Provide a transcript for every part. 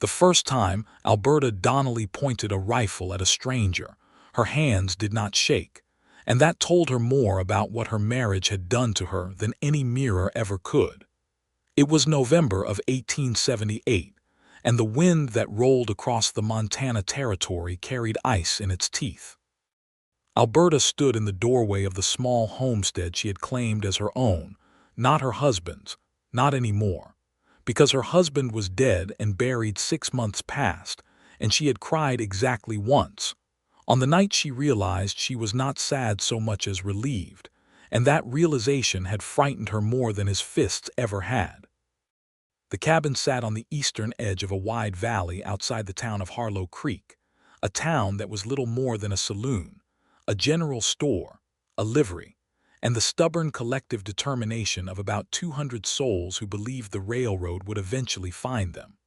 The first time, Alberta Donnelly pointed a rifle at a stranger. Her hands did not shake, and that told her more about what her marriage had done to her than any mirror ever could. It was November of 1878, and the wind that rolled across the Montana Territory carried ice in its teeth. Alberta stood in the doorway of the small homestead she had claimed as her own, not her husband's, not anymore, because her husband was dead and buried 6 months past, and she had cried exactly once, on the night she realized she was not sad so much as relieved, and that realization had frightened her more than his fists ever had. The cabin sat on the eastern edge of a wide valley outside the town of Harlow Creek, a town that was little more than a saloon, a general store, a livery, and the stubborn collective determination of about 200 souls who believed the railroad would eventually find them.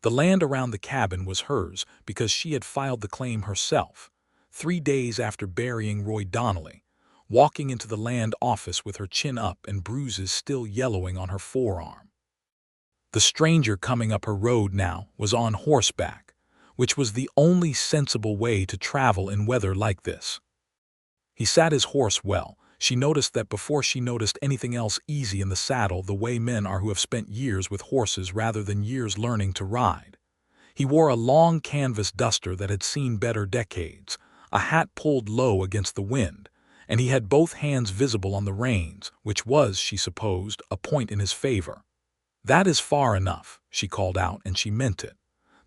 The land around the cabin was hers because she had filed the claim herself, 3 days after burying Roy Donnelly, walking into the land office with her chin up and bruises still yellowing on her forearm. The stranger coming up her road now was on horseback, which was the only sensible way to travel in weather like this. He sat his horse well. She noticed that before she noticed anything else, easy in the saddle the way men are who have spent years with horses rather than years learning to ride. He wore a long canvas duster that had seen better decades, a hat pulled low against the wind, and he had both hands visible on the reins, which was, she supposed, a point in his favor. "That is far enough," she called out, and she meant it.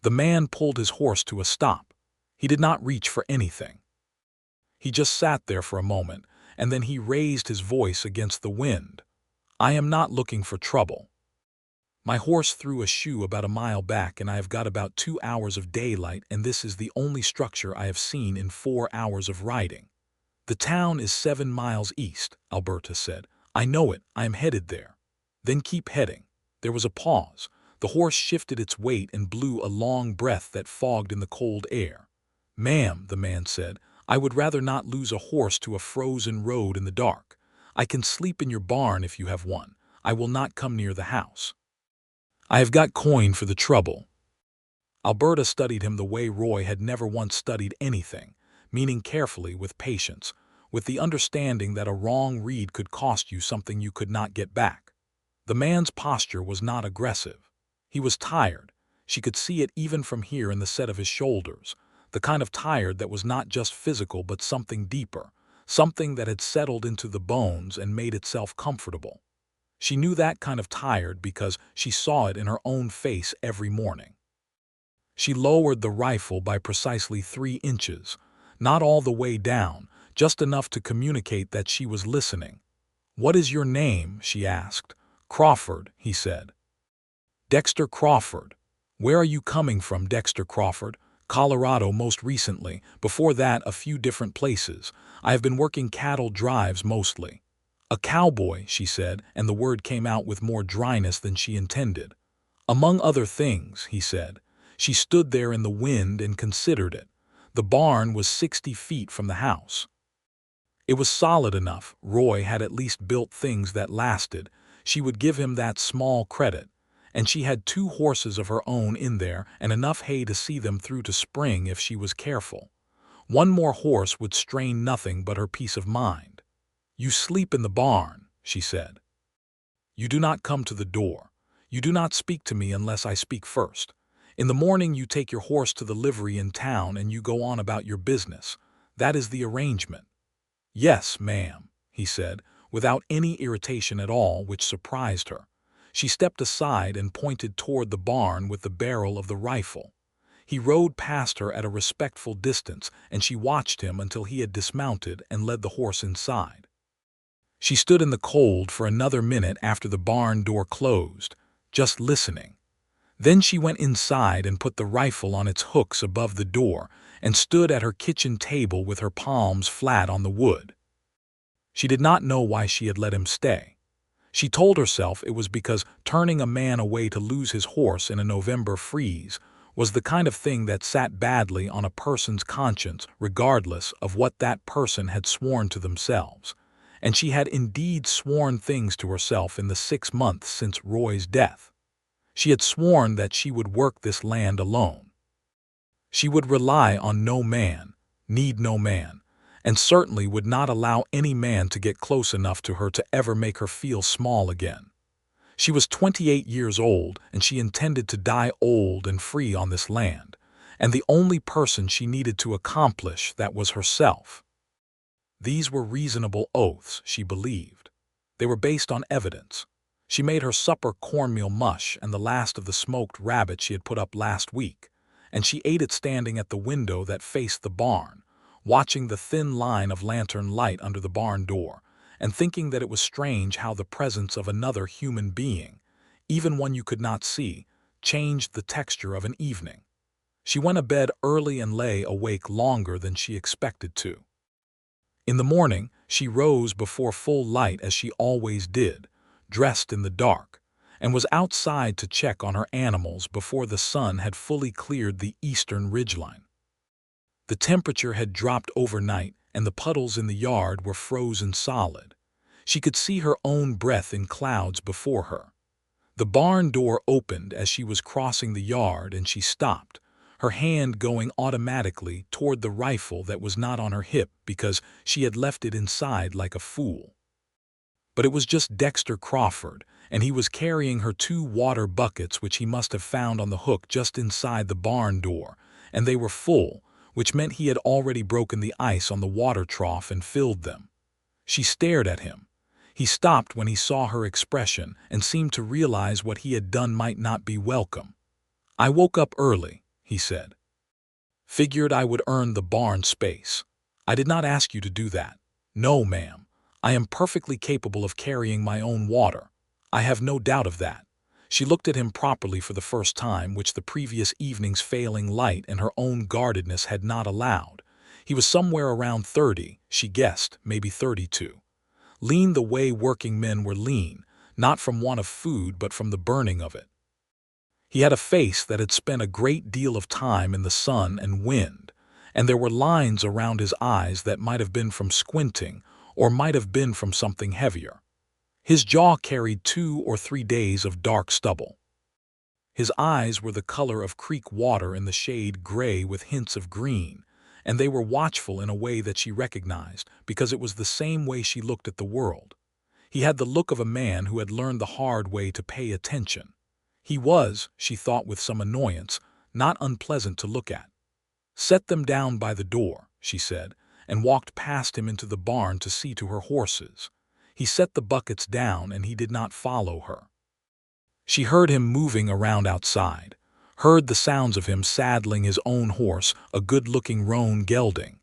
The man pulled his horse to a stop. He did not reach for anything. He just sat there for a moment, and then he raised his voice against the wind. "I am not looking for trouble. My horse threw a shoe about a mile back, and I have got about 2 hours of daylight, and this is the only structure I have seen in 4 hours of riding." "The town is 7 miles east," Alberta said. "I know it. I am headed there." "Then keep heading." There was a pause. The horse shifted its weight and blew a long breath that fogged in the cold air. "Ma'am," the man said, "I would rather not lose a horse to a frozen road in the dark. I can sleep in your barn if you have one. I will not come near the house. I have got coin for the trouble." Alberta studied him the way Roy had never once studied anything, meaning carefully, with patience, with the understanding that a wrong read could cost you something you could not get back. The man's posture was not aggressive. He was tired. She could see it even from here in the set of his shoulders, the kind of tired that was not just physical but something deeper, something that had settled into the bones and made itself comfortable. She knew that kind of tired because she saw it in her own face every morning. She lowered the rifle by precisely 3 inches, not all the way down, just enough to communicate that she was listening. "What is your name?" she asked. "Crawford," he said. "Dexter Crawford. Where are you coming from, Dexter Crawford?" "Colorado most recently. Before that, a few different places. I have been working cattle drives mostly." "A cowboy," she said, and the word came out with more dryness than she intended. "Among other things," he said. She stood there in the wind and considered it. The barn was 60 feet from the house. It was solid enough. Roy had at least built things that lasted. She would give him that small credit. And she had 2 horses of her own in there and enough hay to see them through to spring if she was careful. One more horse would strain nothing but her peace of mind. "You sleep in the barn," she said. "You do not come to the door. You do not speak to me unless I speak first. In the morning you take your horse to the livery in town and you go on about your business. That is the arrangement." "Yes, ma'am," he said, without any irritation at all, which surprised her. She stepped aside and pointed toward the barn with the barrel of the rifle. He rode past her at a respectful distance, and she watched him until he had dismounted and led the horse inside. She stood in the cold for another minute after the barn door closed, just listening. Then she went inside and put the rifle on its hooks above the door and stood at her kitchen table with her palms flat on the wood. She did not know why she had let him stay. She told herself it was because turning a man away to lose his horse in a November freeze was the kind of thing that sat badly on a person's conscience regardless of what that person had sworn to themselves. And she had indeed sworn things to herself in the 6 months since Roy's death. She had sworn that she would work this land alone. She would rely on no man, need no man, and certainly would not allow any man to get close enough to her to ever make her feel small again. She was 28 years old, and she intended to die old and free on this land, and the only person she needed to accomplish that was herself. These were reasonable oaths, she believed. They were based on evidence. She made her supper cornmeal mush and the last of the smoked rabbit she had put up last week, and she ate it standing at the window that faced the barn, watching the thin line of lantern light under the barn door, and thinking that it was strange how the presence of another human being, even one you could not see, changed the texture of an evening. She went to bed early and lay awake longer than she expected to. In the morning, she rose before full light as she always did, dressed in the dark, and was outside to check on her animals before the sun had fully cleared the eastern ridgeline. The temperature had dropped overnight, and the puddles in the yard were frozen solid. She could see her own breath in clouds before her. The barn door opened as she was crossing the yard, and she stopped, her hand going automatically toward the rifle that was not on her hip because she had left it inside like a fool. But it was just Dexter Crawford, and he was carrying her 2 water buckets which he must have found on the hook just inside the barn door, and they were full, which meant he had already broken the ice on the water trough and filled them. She stared at him. He stopped when he saw her expression and seemed to realize what he had done might not be welcome. "I woke up early," he said. "Figured I would earn the barn space. I did not ask you to do that. No, ma'am. I am perfectly capable of carrying my own water. I have no doubt of that." She looked at him properly for the first time, which the previous evening's failing light and her own guardedness had not allowed. He was somewhere around 30, she guessed, maybe 32. Lean the way working men were lean, not from want of food but from the burning of it. He had a face that had spent a great deal of time in the sun and wind, and there were lines around his eyes that might have been from squinting or might have been from something heavier. His jaw carried 2 or 3 days of dark stubble. His eyes were the color of creek water in the shade gray with hints of green, and they were watchful in a way that she recognized because it was the same way she looked at the world. He had the look of a man who had learned the hard way to pay attention. He was, she thought with some annoyance, not unpleasant to look at. "Set them down by the door," she said, and walked past him into the barn to see to her horses. He set the buckets down and he did not follow her. She heard him moving around outside, heard the sounds of him saddling his own horse, a good-looking roan gelding.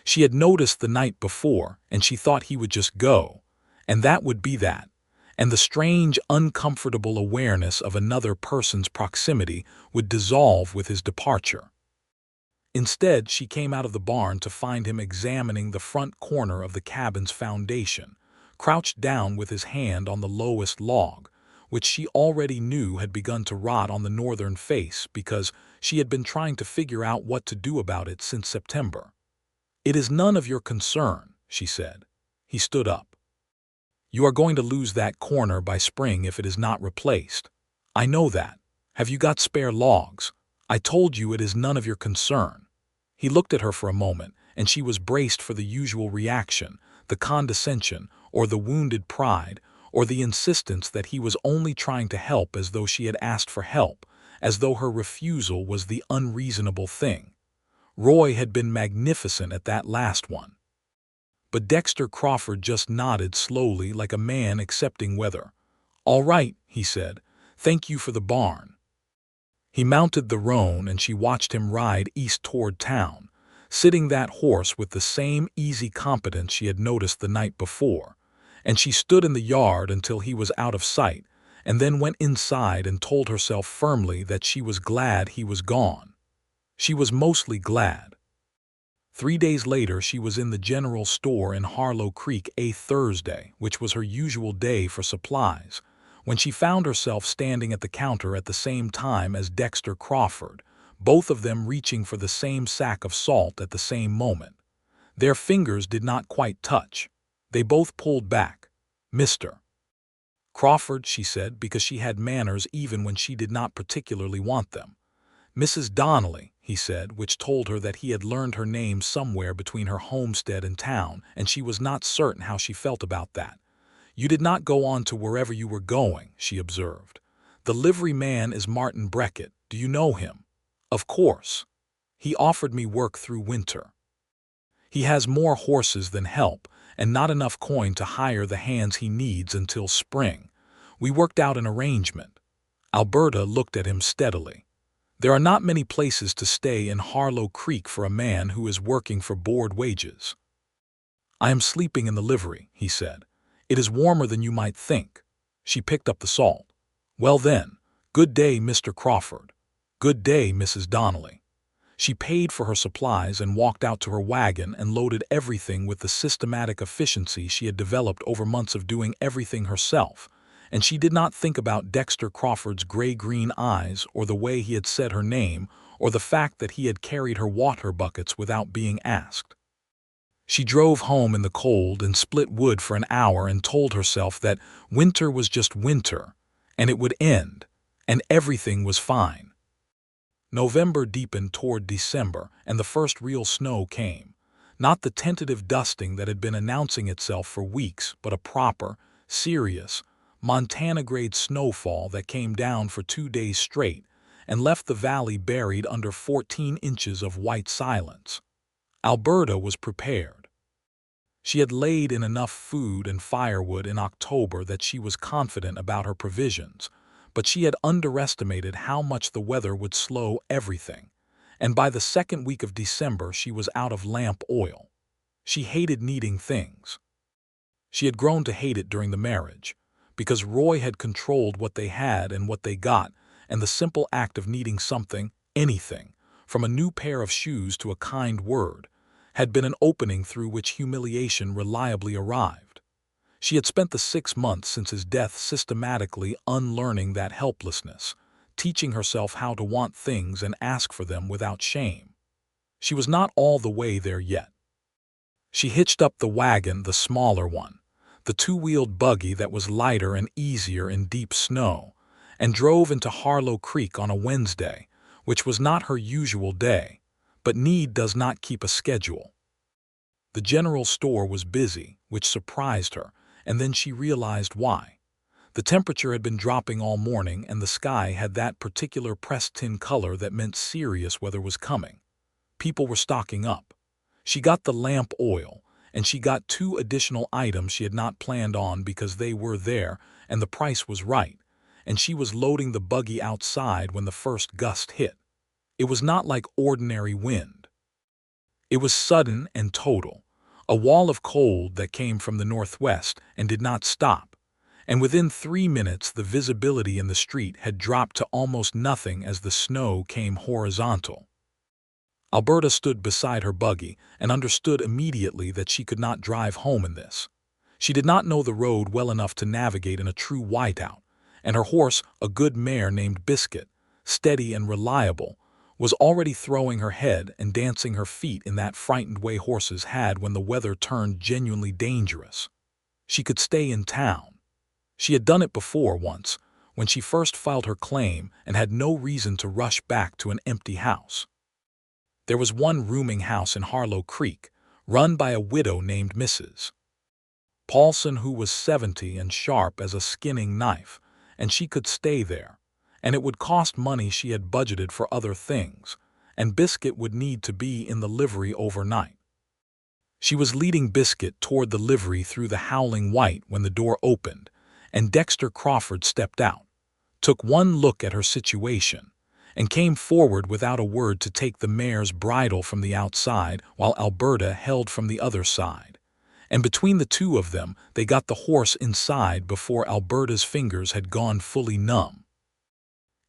She had noticed the night before, and she thought he would just go, and that would be that, and the strange, uncomfortable awareness of another person's proximity would dissolve with his departure. Instead, she came out of the barn to find him examining the front corner of the cabin's foundation, crouched down with his hand on the lowest log, which she already knew had begun to rot on the northern face because she had been trying to figure out what to do about it since September. "It is none of your concern," she said. He stood up. "You are going to lose that corner by spring if it is not replaced. I know that. Have you got spare logs? I told you it is none of your concern." He looked at her for a moment, and she was braced for the usual reaction, the condescension, or the wounded pride, or the insistence that he was only trying to help as though she had asked for help, as though her refusal was the unreasonable thing. Roy had been magnificent at that last one. But Dexter Crawford just nodded slowly like a man accepting weather. "All right," he said. "Thank you for the barn." He mounted the roan and she watched him ride east toward town, sitting that horse with the same easy competence she had noticed the night before, and she stood in the yard until he was out of sight, and then went inside and told herself firmly that she was glad he was gone. She was mostly glad. 3 days later she was in the general store in Harlow Creek a Thursday, which was her usual day for supplies, when she found herself standing at the counter at the same time as Dexter Crawford, both of them reaching for the same sack of salt at the same moment. Their fingers did not quite touch. They both pulled back. "Mister." Crawford, she said, because she had manners even when she did not particularly want them. Mrs. Donnelly, he said, which told her that he had learned her name somewhere between her homestead and town, and she was not certain how she felt about that. You did not go on to wherever you were going, she observed. The livery man is Martin Breckett. Do you know him? Of course. He offered me work through winter. He has more horses than help, and not enough coin to hire the hands he needs until spring. We worked out an arrangement. Alberta looked at him steadily. There are not many places to stay in Harlow Creek for a man who is working for board wages. I am sleeping in the livery, he said. It is warmer than you might think. She picked up the salt. Well then, good day, Mr. Crawford. Good day, Mrs. Donnelly. She paid for her supplies and walked out to her wagon and loaded everything with the systematic efficiency she had developed over months of doing everything herself, and she did not think about Dexter Crawford's gray-green eyes or the way he had said her name or the fact that he had carried her water buckets without being asked. She drove home in the cold and split wood for an hour and told herself that winter was just winter, and it would end, and everything was fine. November deepened toward December, and the first real snow came. Not the tentative dusting that had been announcing itself for weeks, but a proper, serious, Montana-grade snowfall that came down for 2 days straight and left the valley buried under 14 inches of white silence. Alberta was prepared. She had laid in enough food and firewood in October that she was confident about her provisions, but she had underestimated how much the weather would slow everything, and by the second week of December she was out of lamp oil. She hated needing things. She had grown to hate it during the marriage, because Roy had controlled what they had and what they got, and the simple act of needing something, anything, from a new pair of shoes to a kind word, had been an opening through which humiliation reliably arrived. She had spent the 6 months since his death systematically unlearning that helplessness, teaching herself how to want things and ask for them without shame. She was not all the way there yet. She hitched up the wagon, the smaller one, the 2-wheeled buggy that was lighter and easier in deep snow, and drove into Harlow Creek on a Wednesday, which was not her usual day, but need does not keep a schedule. The general store was busy, which surprised her, and then she realized why. The temperature had been dropping all morning, and the sky had that particular pressed tin color that meant serious weather was coming. People were stocking up. She got the lamp oil, and she got 2 additional items she had not planned on because they were there and the price was right, and she was loading the buggy outside when the first gust hit. It was not like ordinary wind. It was sudden and total, a wall of cold that came from the northwest and did not stop, and within 3 minutes the visibility in the street had dropped to almost nothing as the snow came horizontal. Alberta stood beside her buggy and understood immediately that she could not drive home in this. She did not know the road well enough to navigate in a true whiteout, and her horse, a good mare named Biscuit, steady and reliable, was already throwing her head and dancing her feet in that frightened way horses had when the weather turned genuinely dangerous. She could stay in town. She had done it before once, when she first filed her claim and had no reason to rush back to an empty house. There was one rooming house in Harlow Creek, run by a widow named Mrs. Paulson, who was 70 and sharp as a skinning knife, and she could stay there, and it would cost money she had budgeted for other things, and Biscuit would need to be in the livery overnight. She was leading Biscuit toward the livery through the howling white when the door opened, and Dexter Crawford stepped out, took one look at her situation, and came forward without a word to take the mare's bridle from the outside while Alberta held from the other side. And between the two of them, they got the horse inside before Alberta's fingers had gone fully numb.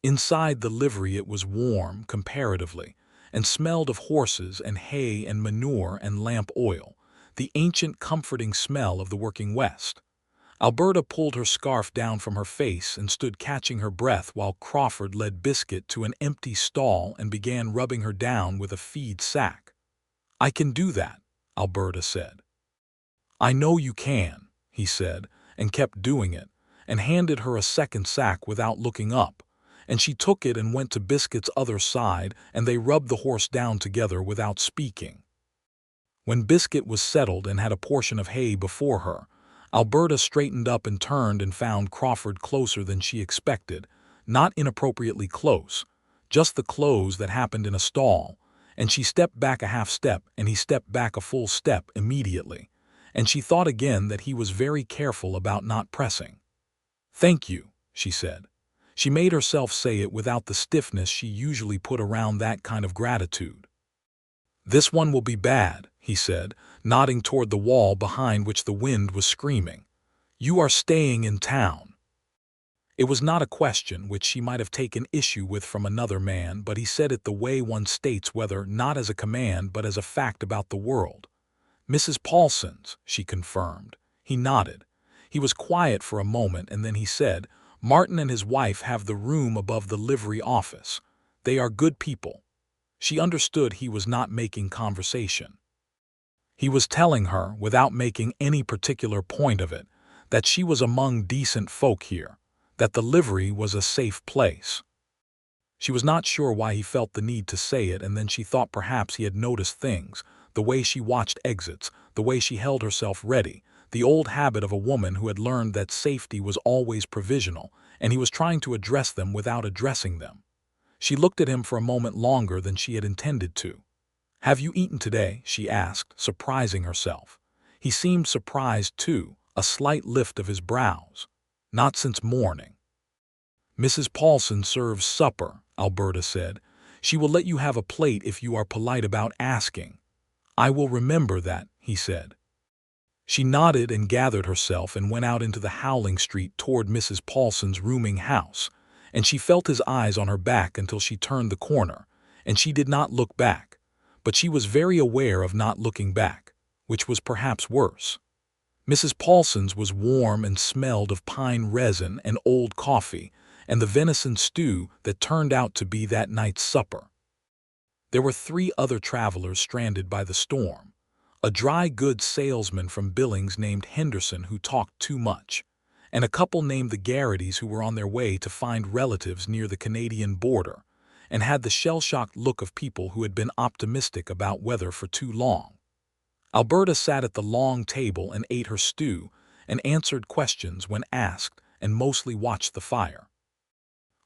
Inside the livery it was warm, comparatively, and smelled of horses and hay and manure and lamp oil, the ancient comforting smell of the working West. Alberta pulled her scarf down from her face and stood catching her breath while Crawford led Biscuit to an empty stall and began rubbing her down with a feed sack. "I can do that," Alberta said. "I know you can," he said, and kept doing it, and handed her a second sack without looking up, and she took it and went to Biscuit's other side, and they rubbed the horse down together without speaking. When Biscuit was settled and had a portion of hay before her, Alberta straightened up and turned and found Crawford closer than she expected, not inappropriately close, just the close that happened in a stall, and she stepped back a half step and he stepped back a full step immediately, and she thought again that he was very careful about not pressing. "Thank you," she said. She made herself say it without the stiffness she usually put around that kind of gratitude. "This one will be bad," he said, nodding toward the wall behind which the wind was screaming. "You are staying in town." It was not a question which she might have taken issue with from another man, but he said it the way one states whether not as a command but as a fact about the world. "Mrs. Paulson's," she confirmed. He nodded. He was quiet for a moment, and then he said, "Martin and his wife have the room above the livery office. They are good people." She understood he was not making conversation. He was telling her, without making any particular point of it, that she was among decent folk here, that the livery was a safe place. She was not sure why he felt the need to say it, and then she thought perhaps he had noticed things, the way she watched exits, the way she held herself ready, the old habit of a woman who had learned that safety was always provisional, and he was trying to address them without addressing them. She looked at him for a moment longer than she had intended to. "Have you eaten today?" she asked, surprising herself. He seemed surprised too, a slight lift of his brows. "Not since morning." "Mrs. Paulson serves supper," Alberta said. "She will let you have a plate if you are polite about asking." "I will remember that," he said. She nodded and gathered herself and went out into the howling street toward Mrs. Paulson's rooming house, and she felt his eyes on her back until she turned the corner, and she did not look back, but she was very aware of not looking back, which was perhaps worse. Mrs. Paulson's was warm and smelled of pine resin and old coffee, and the venison stew that turned out to be that night's supper. There were 3 other travelers stranded by the storm. A dry goods salesman from Billings named Henderson who talked too much, and a couple named the Garrittys who were on their way to find relatives near the Canadian border, and had the shell-shocked look of people who had been optimistic about weather for too long. Alberta sat at the long table and ate her stew, and answered questions when asked, and mostly watched the fire.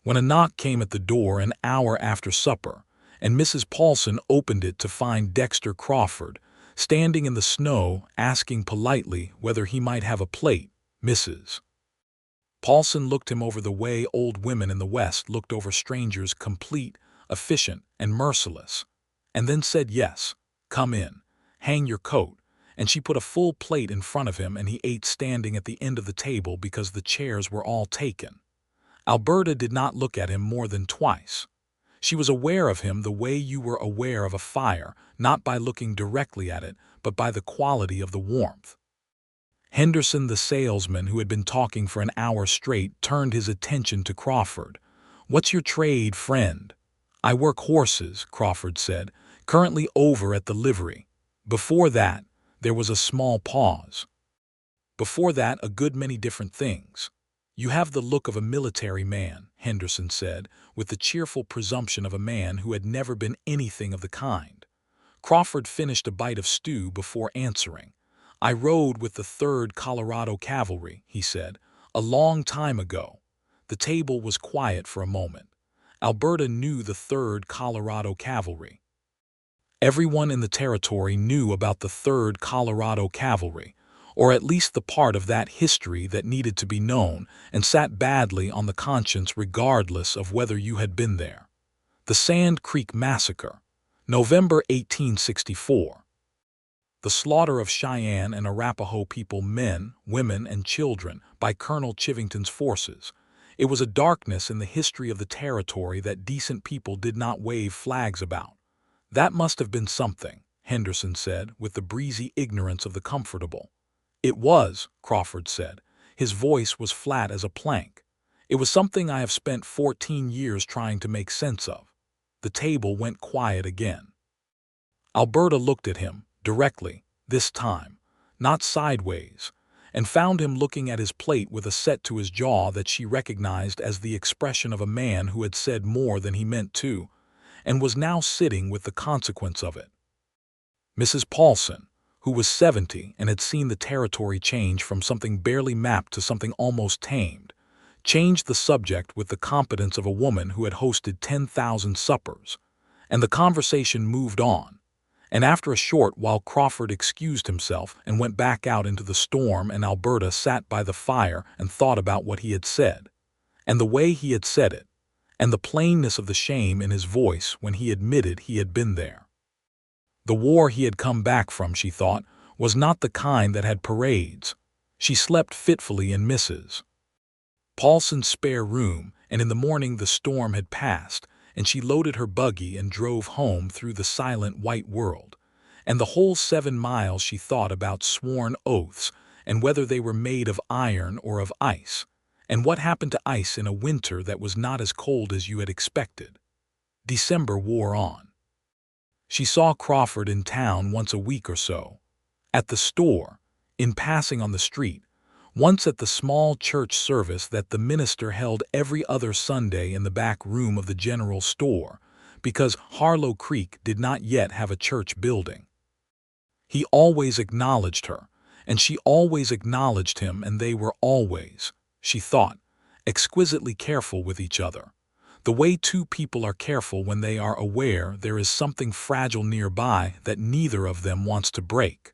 When a knock came at the door an hour after supper, and Mrs. Paulson opened it to find Dexter Crawford, standing in the snow, asking politely whether he might have a plate, Mrs. Paulson looked him over the way old women in the West looked over strangers, complete, efficient, and merciless, and then said yes, "Come in, hang your coat," and she put a full plate in front of him and he ate standing at the end of the table because the chairs were all taken. Alberta did not look at him more than twice. She was aware of him the way you were aware of a fire, not by looking directly at it, but by the quality of the warmth. Henderson, the salesman who had been talking for an hour straight, turned his attention to Crawford. "What's your trade, friend?" "I work horses," Crawford said, "currently over at the livery." Before that, there was a small pause. "Before that, a good many different things." "You have the look of a military man," Henderson said, with the cheerful presumption of a man who had never been anything of the kind. Crawford finished a bite of stew before answering. "I rode with the 3rd Colorado Cavalry," he said, "a long time ago." The table was quiet for a moment. Alberta knew the 3rd Colorado Cavalry. Everyone in the territory knew about the 3rd Colorado Cavalry, or at least the part of that history that needed to be known and sat badly on the conscience regardless of whether you had been there. The Sand Creek Massacre, November 1864. The slaughter of Cheyenne and Arapaho people, men, women, and children, by Colonel Chivington's forces. It was a darkness in the history of the territory that decent people did not wave flags about. "That must have been something," Henderson said, with the breezy ignorance of the comfortable. "It was," Crawford said. His voice was flat as a plank. "It was something I have spent 14 years trying to make sense of." The table went quiet again. Alberta looked at him, directly, this time, not sideways, and found him looking at his plate with a set to his jaw that she recognized as the expression of a man who had said more than he meant to, and was now sitting with the consequence of it. Mrs. Paulson, who was 70 and had seen the territory change from something barely mapped to something almost tamed, changed the subject with the competence of a woman who had hosted 10,000 suppers, and the conversation moved on. And after a short while Crawford excused himself and went back out into the storm, and Alberta sat by the fire and thought about what he had said, and the way he had said it, and the plainness of the shame in his voice when he admitted he had been there. The war he had come back from, she thought, was not the kind that had parades. She slept fitfully in Mrs. Paulson's spare room, and in the morning the storm had passed, and she loaded her buggy and drove home through the silent white world. And the whole 7 miles she thought about sworn oaths, and whether they were made of iron or of ice, and what happened to ice in a winter that was not as cold as you had expected. December wore on. She saw Crawford in town once a week or so, at the store, in passing on the street, once at the small church service that the minister held every other Sunday in the back room of the general store, because Harlow Creek did not yet have a church building. He always acknowledged her, and she always acknowledged him, and they were always, she thought, exquisitely careful with each other, the way two people are careful when they are aware there is something fragile nearby that neither of them wants to break.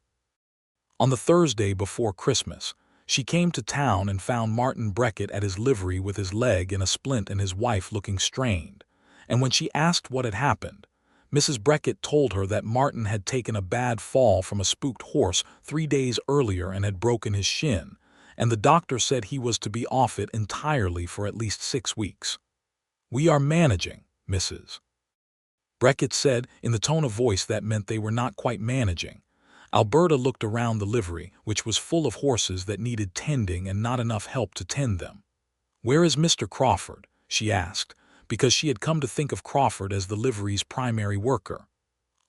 On the Thursday before Christmas, she came to town and found Martin Breckett at his livery with his leg in a splint and his wife looking strained, and when she asked what had happened, Mrs. Breckett told her that Martin had taken a bad fall from a spooked horse 3 days earlier and had broken his shin, and the doctor said he was to be off it entirely for at least 6 weeks. "We are managing," Mrs. Breckett said in the tone of voice that meant they were not quite managing. Alberta looked around the livery, which was full of horses that needed tending and not enough help to tend them. "Where is Mr. Crawford?" she asked, because she had come to think of Crawford as the livery's primary worker.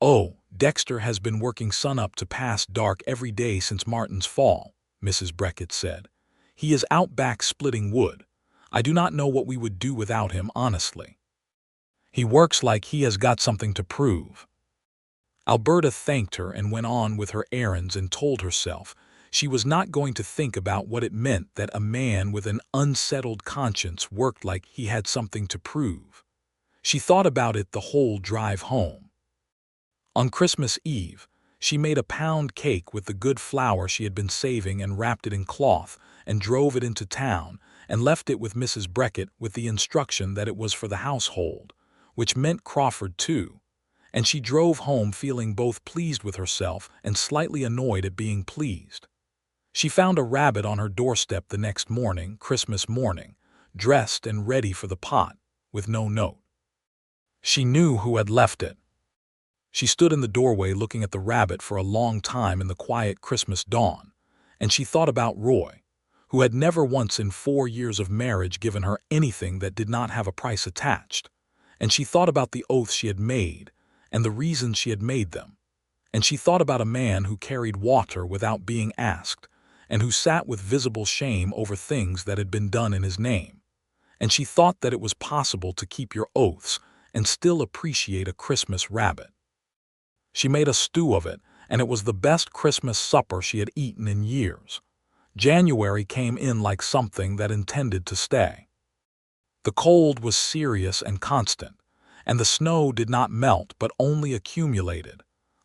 "Oh, Dexter has been working sun-up to past dark every day since Martin's fall," Mrs. Breckett said. "He is out back splitting wood. I do not know what we would do without him, honestly. He works like he has got something to prove." Alberta thanked her and went on with her errands and told herself she was not going to think about what it meant that a man with an unsettled conscience worked like he had something to prove. She thought about it the whole drive home. On Christmas Eve, she made a pound cake with the good flour she had been saving and wrapped it in cloth and drove it into town and left it with Mrs. Breckett with the instruction that it was for the household, which meant Crawford too. And she drove home feeling both pleased with herself and slightly annoyed at being pleased. She found a rabbit on her doorstep the next morning, Christmas morning, dressed and ready for the pot, with no note. She knew who had left it. She stood in the doorway looking at the rabbit for a long time in the quiet Christmas dawn, and she thought about Roy, who had never once in 4 years of marriage given her anything that did not have a price attached, and she thought about the oaths she had made, and the reasons she had made them, and she thought about a man who carried water without being asked, and who sat with visible shame over things that had been done in his name, and she thought that it was possible to keep your oaths and still appreciate a Christmas rabbit. She made a stew of it, and it was the best Christmas supper she had eaten in years. January came in like something that intended to stay. The cold was serious and constant, and the snow did not melt but only accumulated,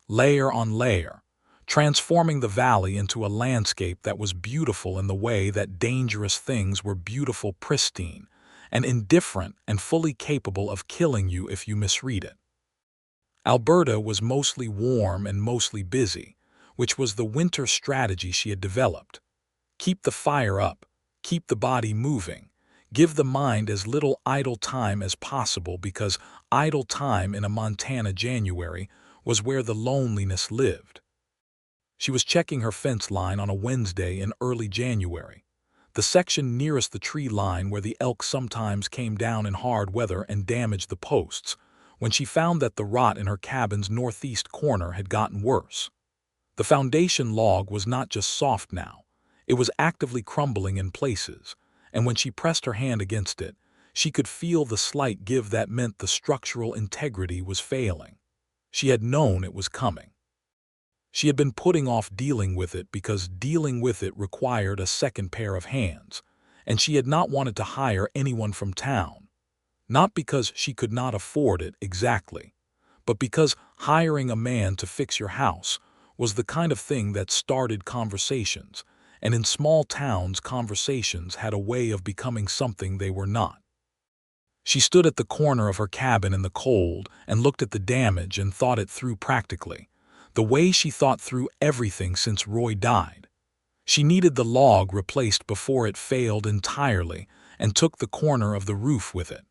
layer on layer, transforming the valley into a landscape that was beautiful in the way that dangerous things were beautiful, pristine, and indifferent and fully capable of killing you if you misread it. Alberta was mostly warm and mostly busy, which was the winter strategy she had developed. Keep the fire up, keep the body moving, give the mind as little idle time as possible, because idle time in a Montana January was where the loneliness lived. She was checking her fence line on a Wednesday in early January, the section nearest the tree line where the elk sometimes came down in hard weather and damaged the posts, when she found that the rot in her cabin's northeast corner had gotten worse. The foundation log was not just soft now, It was actively crumbling in places, and when she pressed her hand against it, she could feel the slight give that meant the structural integrity was failing. She had known it was coming. She had been putting off dealing with it because dealing with it required a second pair of hands, and she had not wanted to hire anyone from town. Not because she could not afford it exactly, but because hiring a man to fix your house was the kind of thing that started conversations, and in small towns conversations had a way of becoming something they were not. She stood at the corner of her cabin in the cold and looked at the damage and thought it through practically, the way she thought through everything since Roy died. She needed the log replaced before it failed entirely and took the corner of the roof with it.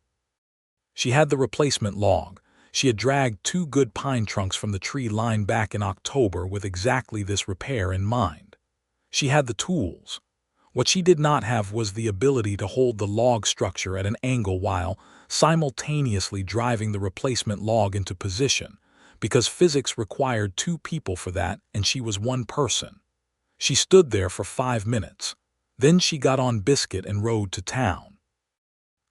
She had the replacement log. She had dragged 2 good pine trunks from the tree line back in October with exactly this repair in mind. She had the tools. What she did not have was the ability to hold the log structure at an angle while simultaneously driving the replacement log into position, because physics required 2 people for that and she was 1 person. She stood there for 5 minutes. Then she got on Biscuit and rode to town.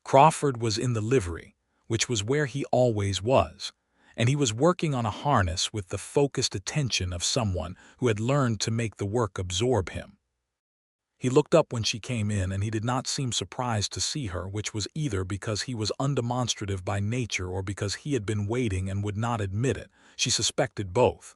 Crawford was in the livery, which was where he always was, and he was working on a harness with the focused attention of someone who had learned to make the work absorb him. He looked up when she came in and he did not seem surprised to see her, which was either because he was undemonstrative by nature or because he had been waiting and would not admit it. She suspected both.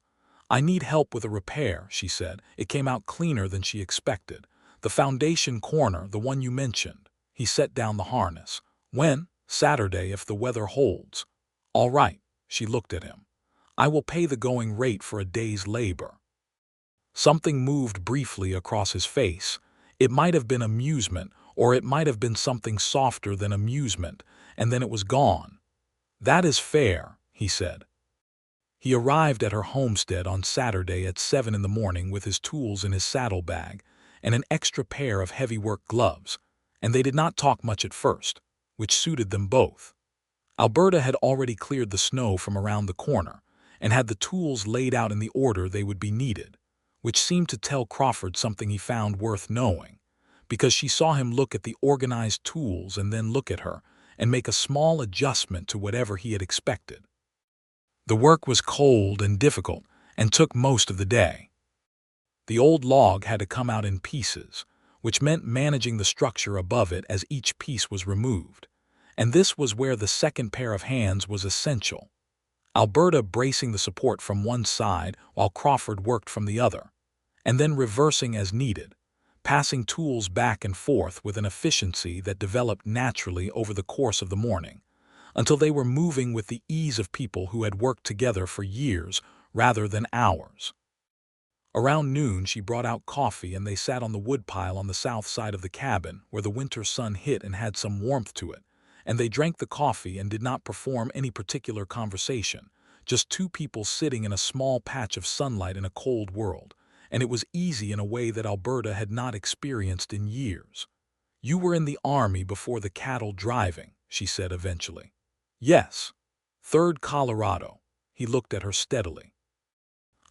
"I need help with a repair," she said. It came out cleaner than she expected. "The foundation corner, the one you mentioned." He set down the harness. "When?" "Saturday, if the weather holds." "All right." She looked at him. "I will pay the going rate for a day's labor." Something moved briefly across his face. It might have been amusement, or it might have been something softer than amusement, and then it was gone. "That is fair," he said. He arrived at her homestead on Saturday at 7 in the morning with his tools in his saddlebag and an extra pair of heavy work gloves, and they did not talk much at first, which suited them both. Alberta had already cleared the snow from around the corner and had the tools laid out in the order they would be needed, which seemed to tell Crawford something he found worth knowing, because she saw him look at the organized tools and then look at her and make a small adjustment to whatever he had expected. The work was cold and difficult and took most of the day. The old log had to come out in pieces, which meant managing the structure above it as each piece was removed, and this was where the second pair of hands was essential. Alberta bracing the support from one side while Crawford worked from the other, and then reversing as needed, passing tools back and forth with an efficiency that developed naturally over the course of the morning, until they were moving with the ease of people who had worked together for years rather than hours. Around noon she brought out coffee and they sat on the woodpile on the south side of the cabin where the winter sun hit and had some warmth to it, and they drank the coffee and did not perform any particular conversation, just 2 people sitting in a small patch of sunlight in a cold world, and it was easy in a way that Alberta had not experienced in years. "You were in the army before the cattle driving," she said eventually. "Yes. 3rd Colorado." He looked at her steadily.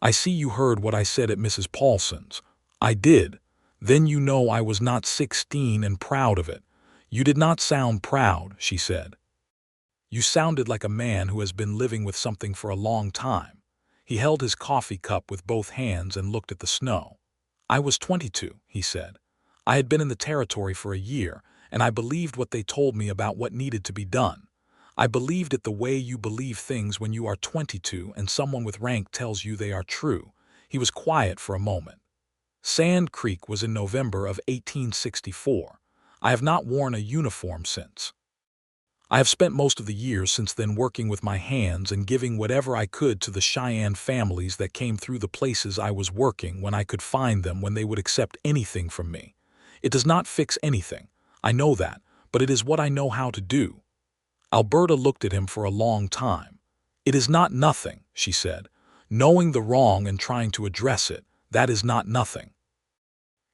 "I see you heard what I said at Mrs. Paulson's." "I did." "Then you know I was not 16 and proud of it." "You did not sound proud," she said. "You sounded like a man who has been living with something for a long time." He held his coffee cup with both hands and looked at the snow. "I was 22, he said. "I had been in the territory for a year, and I believed what they told me about what needed to be done. I believed it the way you believe things when you are 22 and someone with rank tells you they are true." He was quiet for a moment. "Sand Creek was in November of 1864. I have not worn a uniform since. I have spent most of the years since then working with my hands and giving whatever I could to the Cheyenne families that came through the places I was working when I could find them, when they would accept anything from me. It does not fix anything, I know that, but it is what I know how to do." Alberta looked at him for a long time. "It is not nothing," she said. "Knowing the wrong and trying to address it, that is not nothing."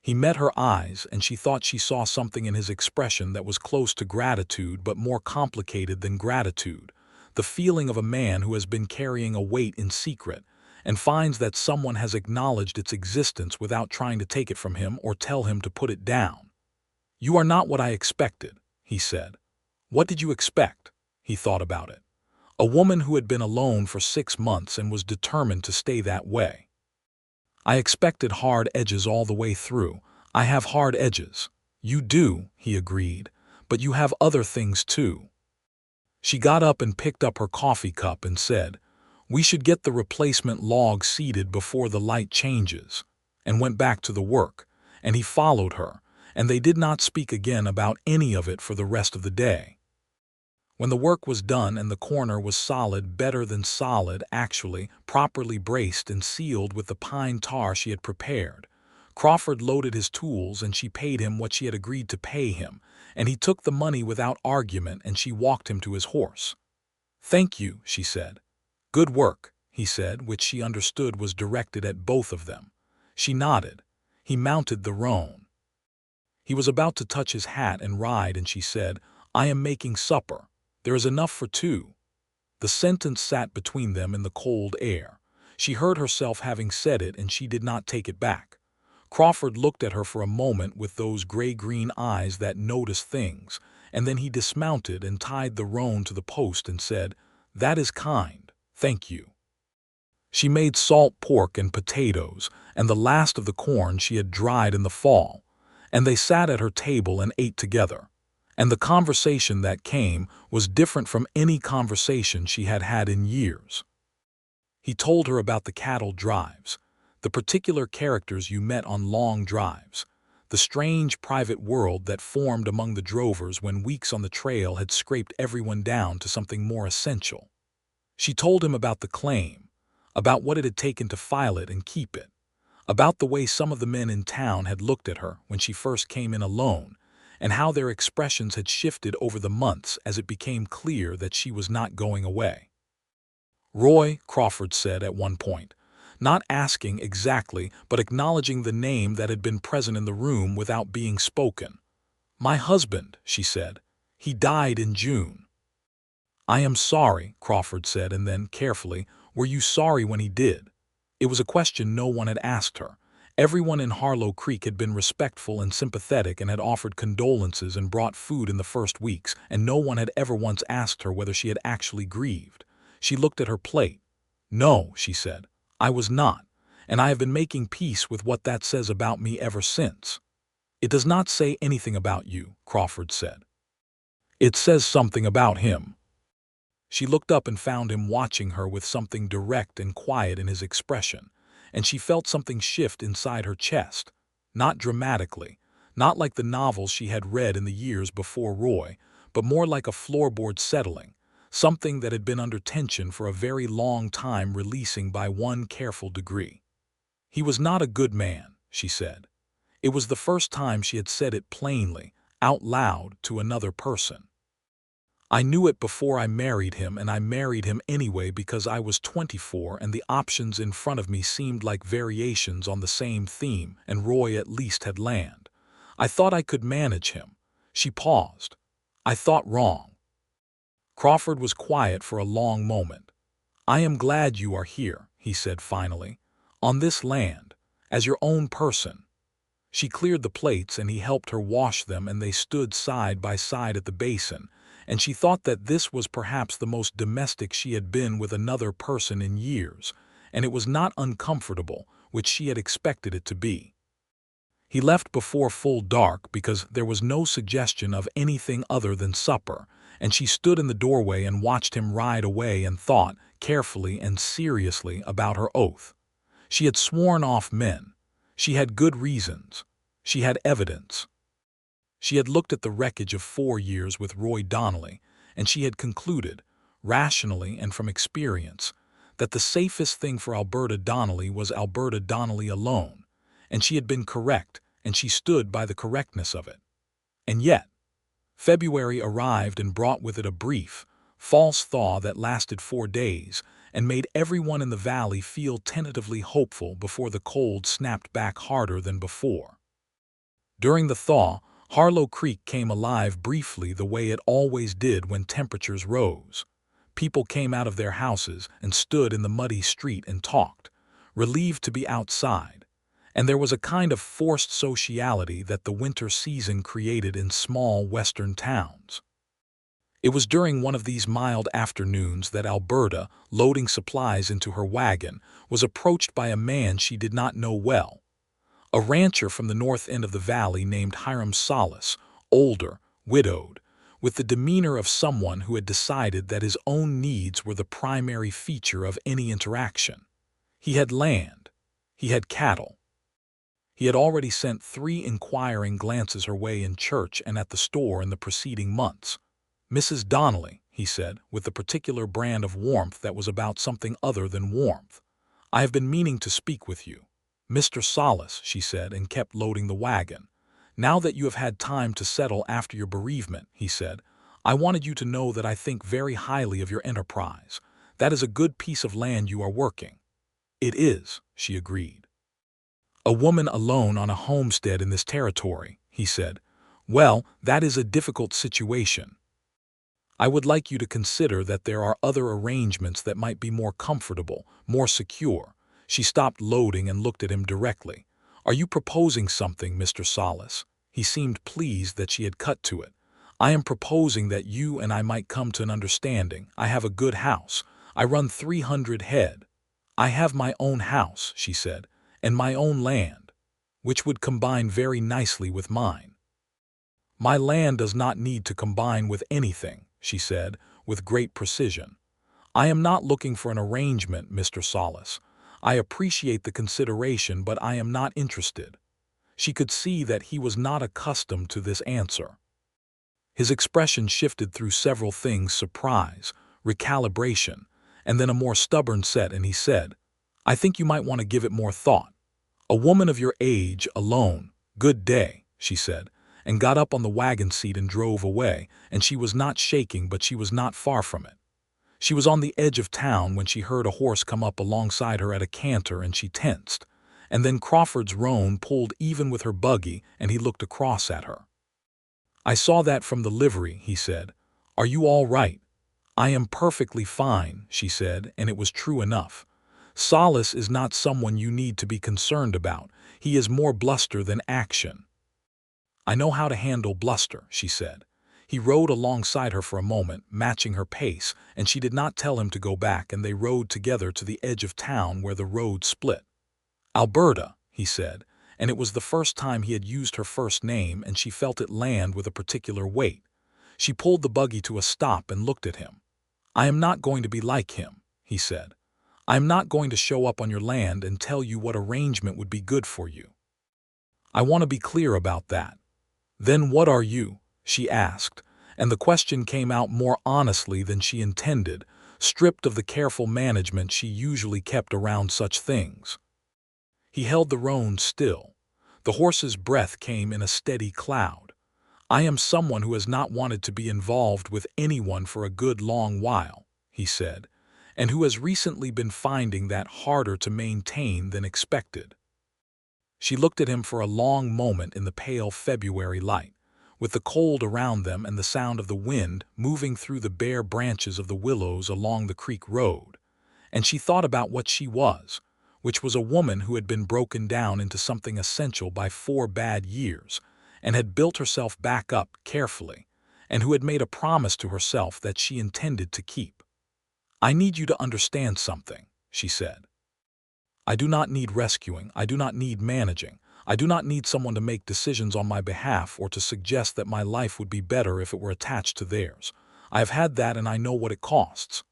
He met her eyes, and she thought she saw something in his expression that was close to gratitude but more complicated than gratitude, the feeling of a man who has been carrying a weight in secret and finds that someone has acknowledged its existence without trying to take it from him or tell him to put it down. "You are not what I expected," he said. "What did you expect?" He thought about it. A woman who had been alone for 6 months and was determined to stay that way. "I expected hard edges all the way through. I have hard edges." "You do," he agreed, "but you have other things too." She got up and picked up her coffee cup and said, "We should get the replacement log seeded before the light changes," and went back to the work, and he followed her, and they did not speak again about any of it for the rest of the day. When the work was done and the corner was solid, better than solid actually, properly braced and sealed with the pine tar she had prepared, Crawford loaded his tools and she paid him what she had agreed to pay him, and he took the money without argument and she walked him to his horse. "Thank you," she said. "Good work," he said, which she understood was directed at both of them. She nodded. He mounted the roan. He was about to touch his hat and ride, and she said, "I am making supper. There is enough for 2. The sentence sat between them in the cold air. She heard herself having said it, and she did not take it back. Crawford looked at her for a moment with those gray-green eyes that notice things, and then he dismounted and tied the roan to the post and said, "That is kind, thank you." She made salt pork and potatoes, and the last of the corn she had dried in the fall, and they sat at her table and ate together. And the conversation that came was different from any conversation she had had in years. He told her about the cattle drives, the particular characters you met on long drives, the strange private world that formed among the drovers when weeks on the trail had scraped everyone down to something more essential. She told him about the claim, about what it had taken to file it and keep it, about the way some of the men in town had looked at her when she first came in alone, and how their expressions had shifted over the months as it became clear that she was not going away. "Roy," Crawford said at one point, not asking exactly but acknowledging the name that had been present in the room without being spoken. "My husband," she said. "He died in June." "I am sorry," Crawford said, and then, carefully, "Were you sorry when he did?" It was a question no one had asked her. Everyone in Harlow Creek had been respectful and sympathetic and had offered condolences and brought food in the first weeks, and no one had ever once asked her whether she had actually grieved. She looked at her plate. "No," she said, "I was not, and I have been making peace with what that says about me ever since." "It does not say anything about you," Crawford said. "It says something about him." She looked up and found him watching her with something direct and quiet in his expression, and she felt something shift inside her chest, not dramatically, not like the novels she had read in the years before Roy, but more like a floorboard settling, something that had been under tension for a very long time releasing by one careful degree. "He was not a good man," she said. It was the first time she had said it plainly, out loud, to another person. "I knew it before I married him, and I married him anyway because I was 24 and the options in front of me seemed like variations on the same theme, and Roy at least had land. I thought I could manage him." She paused. "I thought wrong." Crawford was quiet for a long moment. "I am glad you are here," he said finally, "on this land, as your own person." She cleared the plates and he helped her wash them, and they stood side by side at the basin, and she thought that this was perhaps the most domestic she had been with another person in years, and it was not uncomfortable, which she had expected it to be. He left before full dark because there was no suggestion of anything other than supper, and she stood in the doorway and watched him ride away and thought, carefully and seriously, about her oath. She had sworn off men. She had good reasons. She had evidence. She had looked at the wreckage of 4 years with Roy Donnelly, and she had concluded, rationally and from experience, that the safest thing for Alberta Donnelly was Alberta Donnelly alone, and she had been correct, and she stood by the correctness of it. And yet, February arrived and brought with it a brief, false thaw that lasted 4 days, and made everyone in the valley feel tentatively hopeful before the cold snapped back harder than before. During the thaw, Harlow Creek came alive briefly the way it always did when temperatures rose. People came out of their houses and stood in the muddy street and talked. relieved to be outside, and there was a kind of forced sociality that the winter season created in small western towns. It was during one of these mild afternoons that Alberta, loading supplies into her wagon, was approached by a man she did not know well, a rancher from the north end of the valley named Hiram Salas, older, widowed, with the demeanor of someone who had decided that his own needs were the primary feature of any interaction. He had land. He had cattle. He had already sent 3 inquiring glances her way in church and at the store in the preceding months. "Mrs. Donnelly," he said, with the particular brand of warmth that was about something other than warmth, "I have been meaning to speak with you." "Mr. Salas," she said, and kept loading the wagon. "Now that you have had time to settle after your bereavement," he said, "I wanted you to know that I think very highly of your enterprise. That is a good piece of land you are working." "It is," she agreed. "A woman alone on a homestead in this territory," he said. "Well, that is a difficult situation. I would like you to consider that there are other arrangements that might be more comfortable, more secure." She stopped loading and looked at him directly. "Are you proposing something, Mr. Salas?" He seemed pleased that she had cut to it. "I am proposing that you and I might come to an understanding. I have a good house. I run 300 head. I have my own house," she said, "and my own land, which would combine very nicely with mine." "My land does not need to combine with anything," she said, with great precision. "I am not looking for an arrangement, Mr. Salas. I appreciate the consideration, but I am not interested." She could see that he was not accustomed to this answer. His expression shifted through several things: surprise, recalibration, and then a more stubborn set, and he said, "I think you might want to give it more thought. A woman of your age, alone, good day," she said, and got up on the wagon seat and drove away, and she was not shaking, but she was not far from it. She was on the edge of town when she heard a horse come up alongside her at a canter, and she tensed. And then Crawford's roan pulled even with her buggy, and he looked across at her. "I saw that from the livery," he said. "Are you all right?" "I am perfectly fine," she said, and it was true enough. Salas is not someone you need to be concerned about. He is more bluster than action. "I know how to handle bluster," she said. He rode alongside her for a moment, matching her pace, and she did not tell him to go back, and they rode together to the edge of town where the road split. "Alberta," he said, and it was the first time he had used her first name, and she felt it land with a particular weight. She pulled the buggy to a stop and looked at him. "I am not going to be like him," he said. "I am not going to show up on your land and tell you what arrangement would be good for you. I want to be clear about that." "Then what are you?" she asked, and the question came out more honestly than she intended, stripped of the careful management she usually kept around such things. He held the roan still. The horse's breath came in a steady cloud. "I am someone who has not wanted to be involved with anyone for a good long while," he said, "and who has recently been finding that harder to maintain than expected." She looked at him for a long moment in the pale February light, with the cold around them and the sound of the wind moving through the bare branches of the willows along the creek road, and she thought about what she was, which was a woman who had been broken down into something essential by 4 bad years, and had built herself back up carefully, and who had made a promise to herself that she intended to keep. "I need you to understand something," she said. "I do not need rescuing. I do not need managing. I do not need someone to make decisions on my behalf or to suggest that my life would be better if it were attached to theirs. I have had that, and I know what it costs."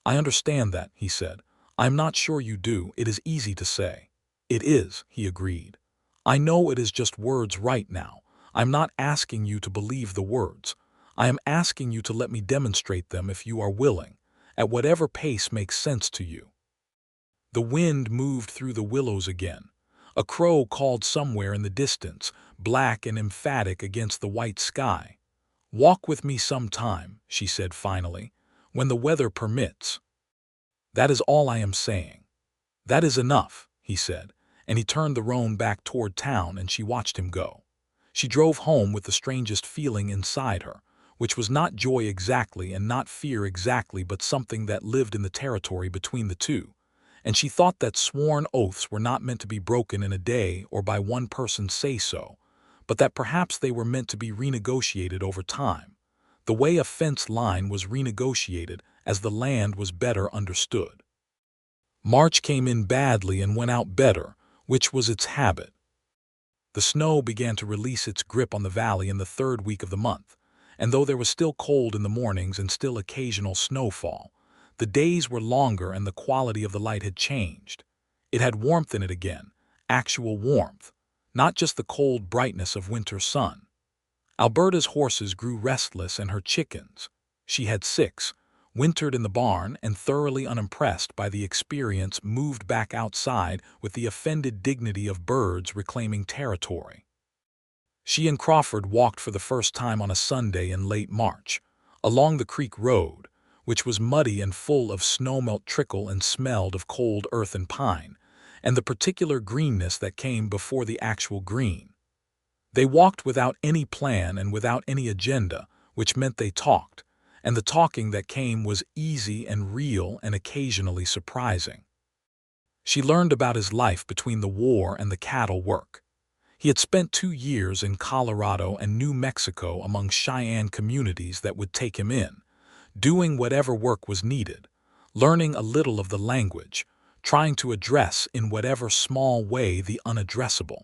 "I understand that," he said. "I am not sure you do. It is easy to say." "It is," he agreed. "I know it is just words right now. I am not asking you to believe the words. I am asking you to let me demonstrate them if you are willing, at whatever pace makes sense to you." The wind moved through the willows again. A crow called somewhere in the distance, black and emphatic against the white sky. "Walk with me sometime," she said finally, "when the weather permits. That is all I am saying." "That is enough," he said, and he turned the roan back toward town, and she watched him go. She drove home with the strangest feeling inside her, which was not joy exactly and not fear exactly, but something that lived in the territory between the two, and she thought that sworn oaths were not meant to be broken in a day or by one person's say-so, but that perhaps they were meant to be renegotiated over time, the way a fence line was renegotiated as the land was better understood. March came in badly and went out better, which was its habit. The snow began to release its grip on the valley in the third week of the month, and though there was still cold in the mornings and still occasional snowfall, the days were longer and the quality of the light had changed. It had warmth in it again, actual warmth, not just the cold brightness of winter sun. Alberta's horses grew restless and her chickens—she had 6—wintered in the barn and thoroughly unimpressed by the experience moved back outside with the offended dignity of birds reclaiming territory. She and Crawford walked for the first time on a Sunday in late March, along the creek road, which was muddy and full of snowmelt trickle and smelled of cold earth and pine, and the particular greenness that came before the actual green. They walked without any plan and without any agenda, which meant they talked, and the talking that came was easy and real and occasionally surprising. She learned about his life between the war and the cattle work. He had spent 2 years in Colorado and New Mexico among Cheyenne communities that would take him in, doing whatever work was needed, learning a little of the language, trying to address in whatever small way the unaddressable.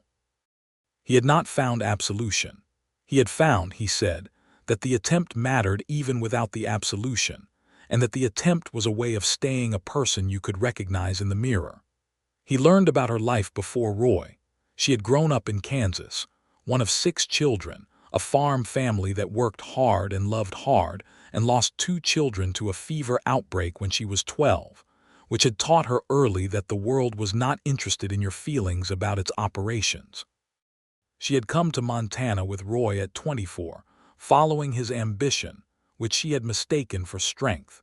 He had not found absolution. He had found, he said, that the attempt mattered even without the absolution, and that the attempt was a way of staying a person you could recognize in the mirror. He learned about her life before Roy. She had grown up in Kansas, one of 6 children, a farm family that worked hard and loved hard, and lost 2 children to a fever outbreak when she was 12, which had taught her early that the world was not interested in your feelings about its operations. She had come to Montana with Roy at 24, following his ambition, which she had mistaken for strength.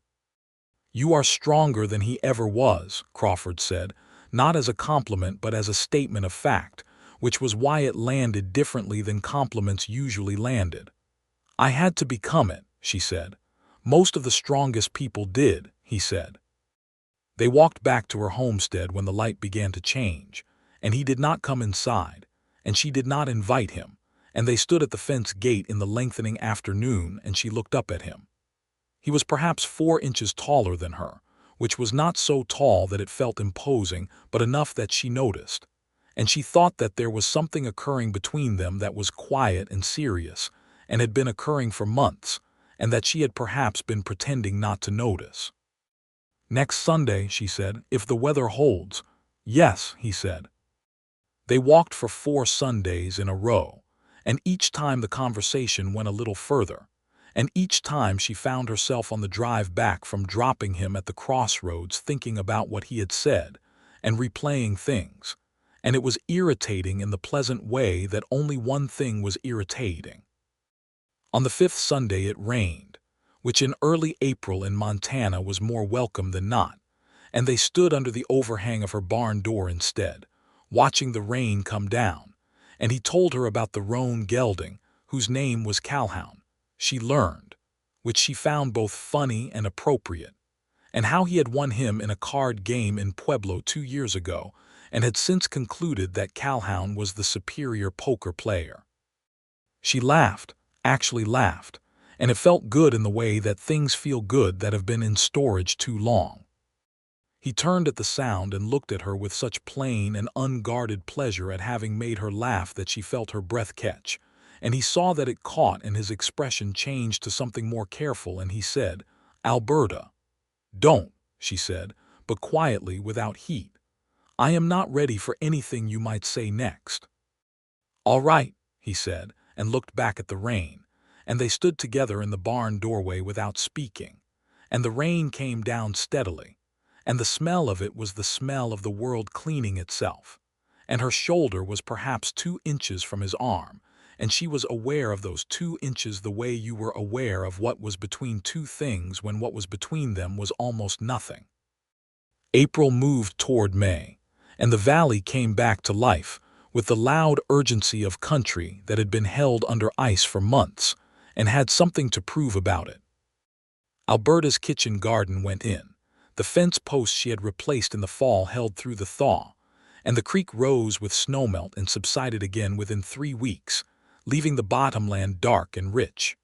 "You are stronger than he ever was," Crawford said, not as a compliment but as a statement of fact, which was why it landed differently than compliments usually landed. "I had to become it," she said. "Most of the strongest people did," he said. They walked back to her homestead when the light began to change, and he did not come inside, and she did not invite him, and they stood at the fence gate in the lengthening afternoon, and she looked up at him. He was perhaps 4 inches taller than her, which was not so tall that it felt imposing, but enough that she noticed, and she thought that there was something occurring between them that was quiet and serious, and had been occurring for months, and that she had perhaps been pretending not to notice. "Next Sunday," she said, "if the weather holds." "Yes," he said. They walked for 4 Sundays in a row, and each time the conversation went a little further, and each time she found herself on the drive back from dropping him at the crossroads thinking about what he had said, and replaying things, and it was irritating in the pleasant way that only one thing was irritating. On the 5th Sunday it rained, which in early April in Montana was more welcome than not, and they stood under the overhang of her barn door instead, watching the rain come down, and he told her about the roan gelding, whose name was Calhoun, she learned, which she found both funny and appropriate, and how he had won him in a card game in Pueblo 2 years ago, and had since concluded that Calhoun was the superior poker player. She laughed, actually laughed, and it felt good in the way that things feel good that have been in storage too long. He turned at the sound and looked at her with such plain and unguarded pleasure at having made her laugh that she felt her breath catch, and he saw that it caught and his expression changed to something more careful, and he said, "Alberta." "Don't," she said, but quietly, without heat. "I am not ready for anything you might say next." "All right," he said, and looked back at the rain, and they stood together in the barn doorway without speaking, and the rain came down steadily, and the smell of it was the smell of the world cleaning itself, and her shoulder was perhaps 2 inches from his arm, and she was aware of those 2 inches the way you were aware of what was between 2 things when what was between them was almost nothing. April moved toward May, and the valley came back to life with the loud urgency of country that had been held under ice for months and had something to prove about it. Alberta's kitchen garden went in. The fence posts she had replaced in the fall held through the thaw, and the creek rose with snowmelt and subsided again within 3 weeks, leaving the bottomland dark and rich.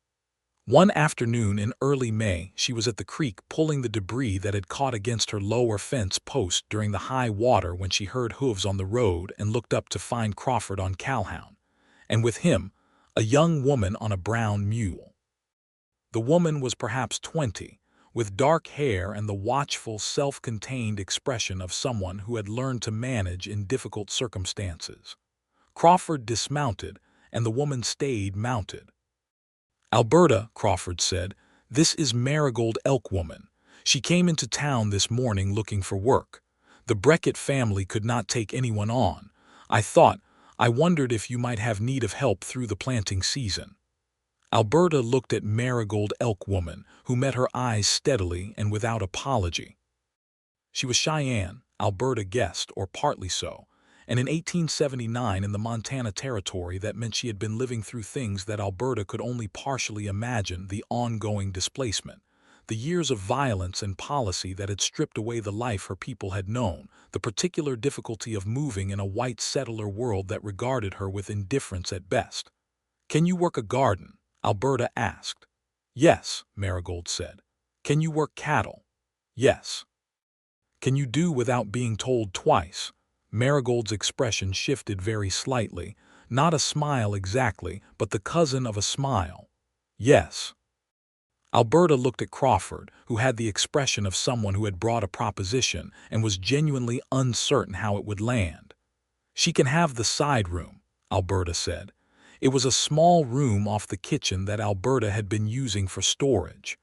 One afternoon in early May, she was at the creek pulling the debris that had caught against her lower fence post during the high water when she heard hooves on the road and looked up to find Crawford on Calhoun, and with him, a young woman on a brown mule. The woman was perhaps 20, with dark hair and the watchful, self-contained expression of someone who had learned to manage in difficult circumstances. Crawford dismounted, and the woman stayed mounted. "Alberta," Crawford said, "this is Marigold Elkwoman. She came into town this morning looking for work. The Breckett family could not take anyone on. I wondered if you might have need of help through the planting season." Alberta looked at Marigold Elkwoman, who met her eyes steadily and without apology. She was Cheyenne, Alberta guessed, or partly so, and in 1879 in the Montana Territory that meant she had been living through things that Alberta could only partially imagine: the ongoing displacement, the years of violence and policy that had stripped away the life her people had known, the particular difficulty of moving in a white settler world that regarded her with indifference at best. "Can you work a garden?" Alberta asked. "Yes," Marigold said. "Can you work cattle?" "Yes." "Can you do without being told twice?" Marigold's expression shifted very slightly, not a smile exactly, but the cousin of a smile. "Yes." Alberta looked at Crawford, who had the expression of someone who had brought a proposition and was genuinely uncertain how it would land. "She can have the side room," Alberta said. It was a small room off the kitchen that Alberta had been using for storage.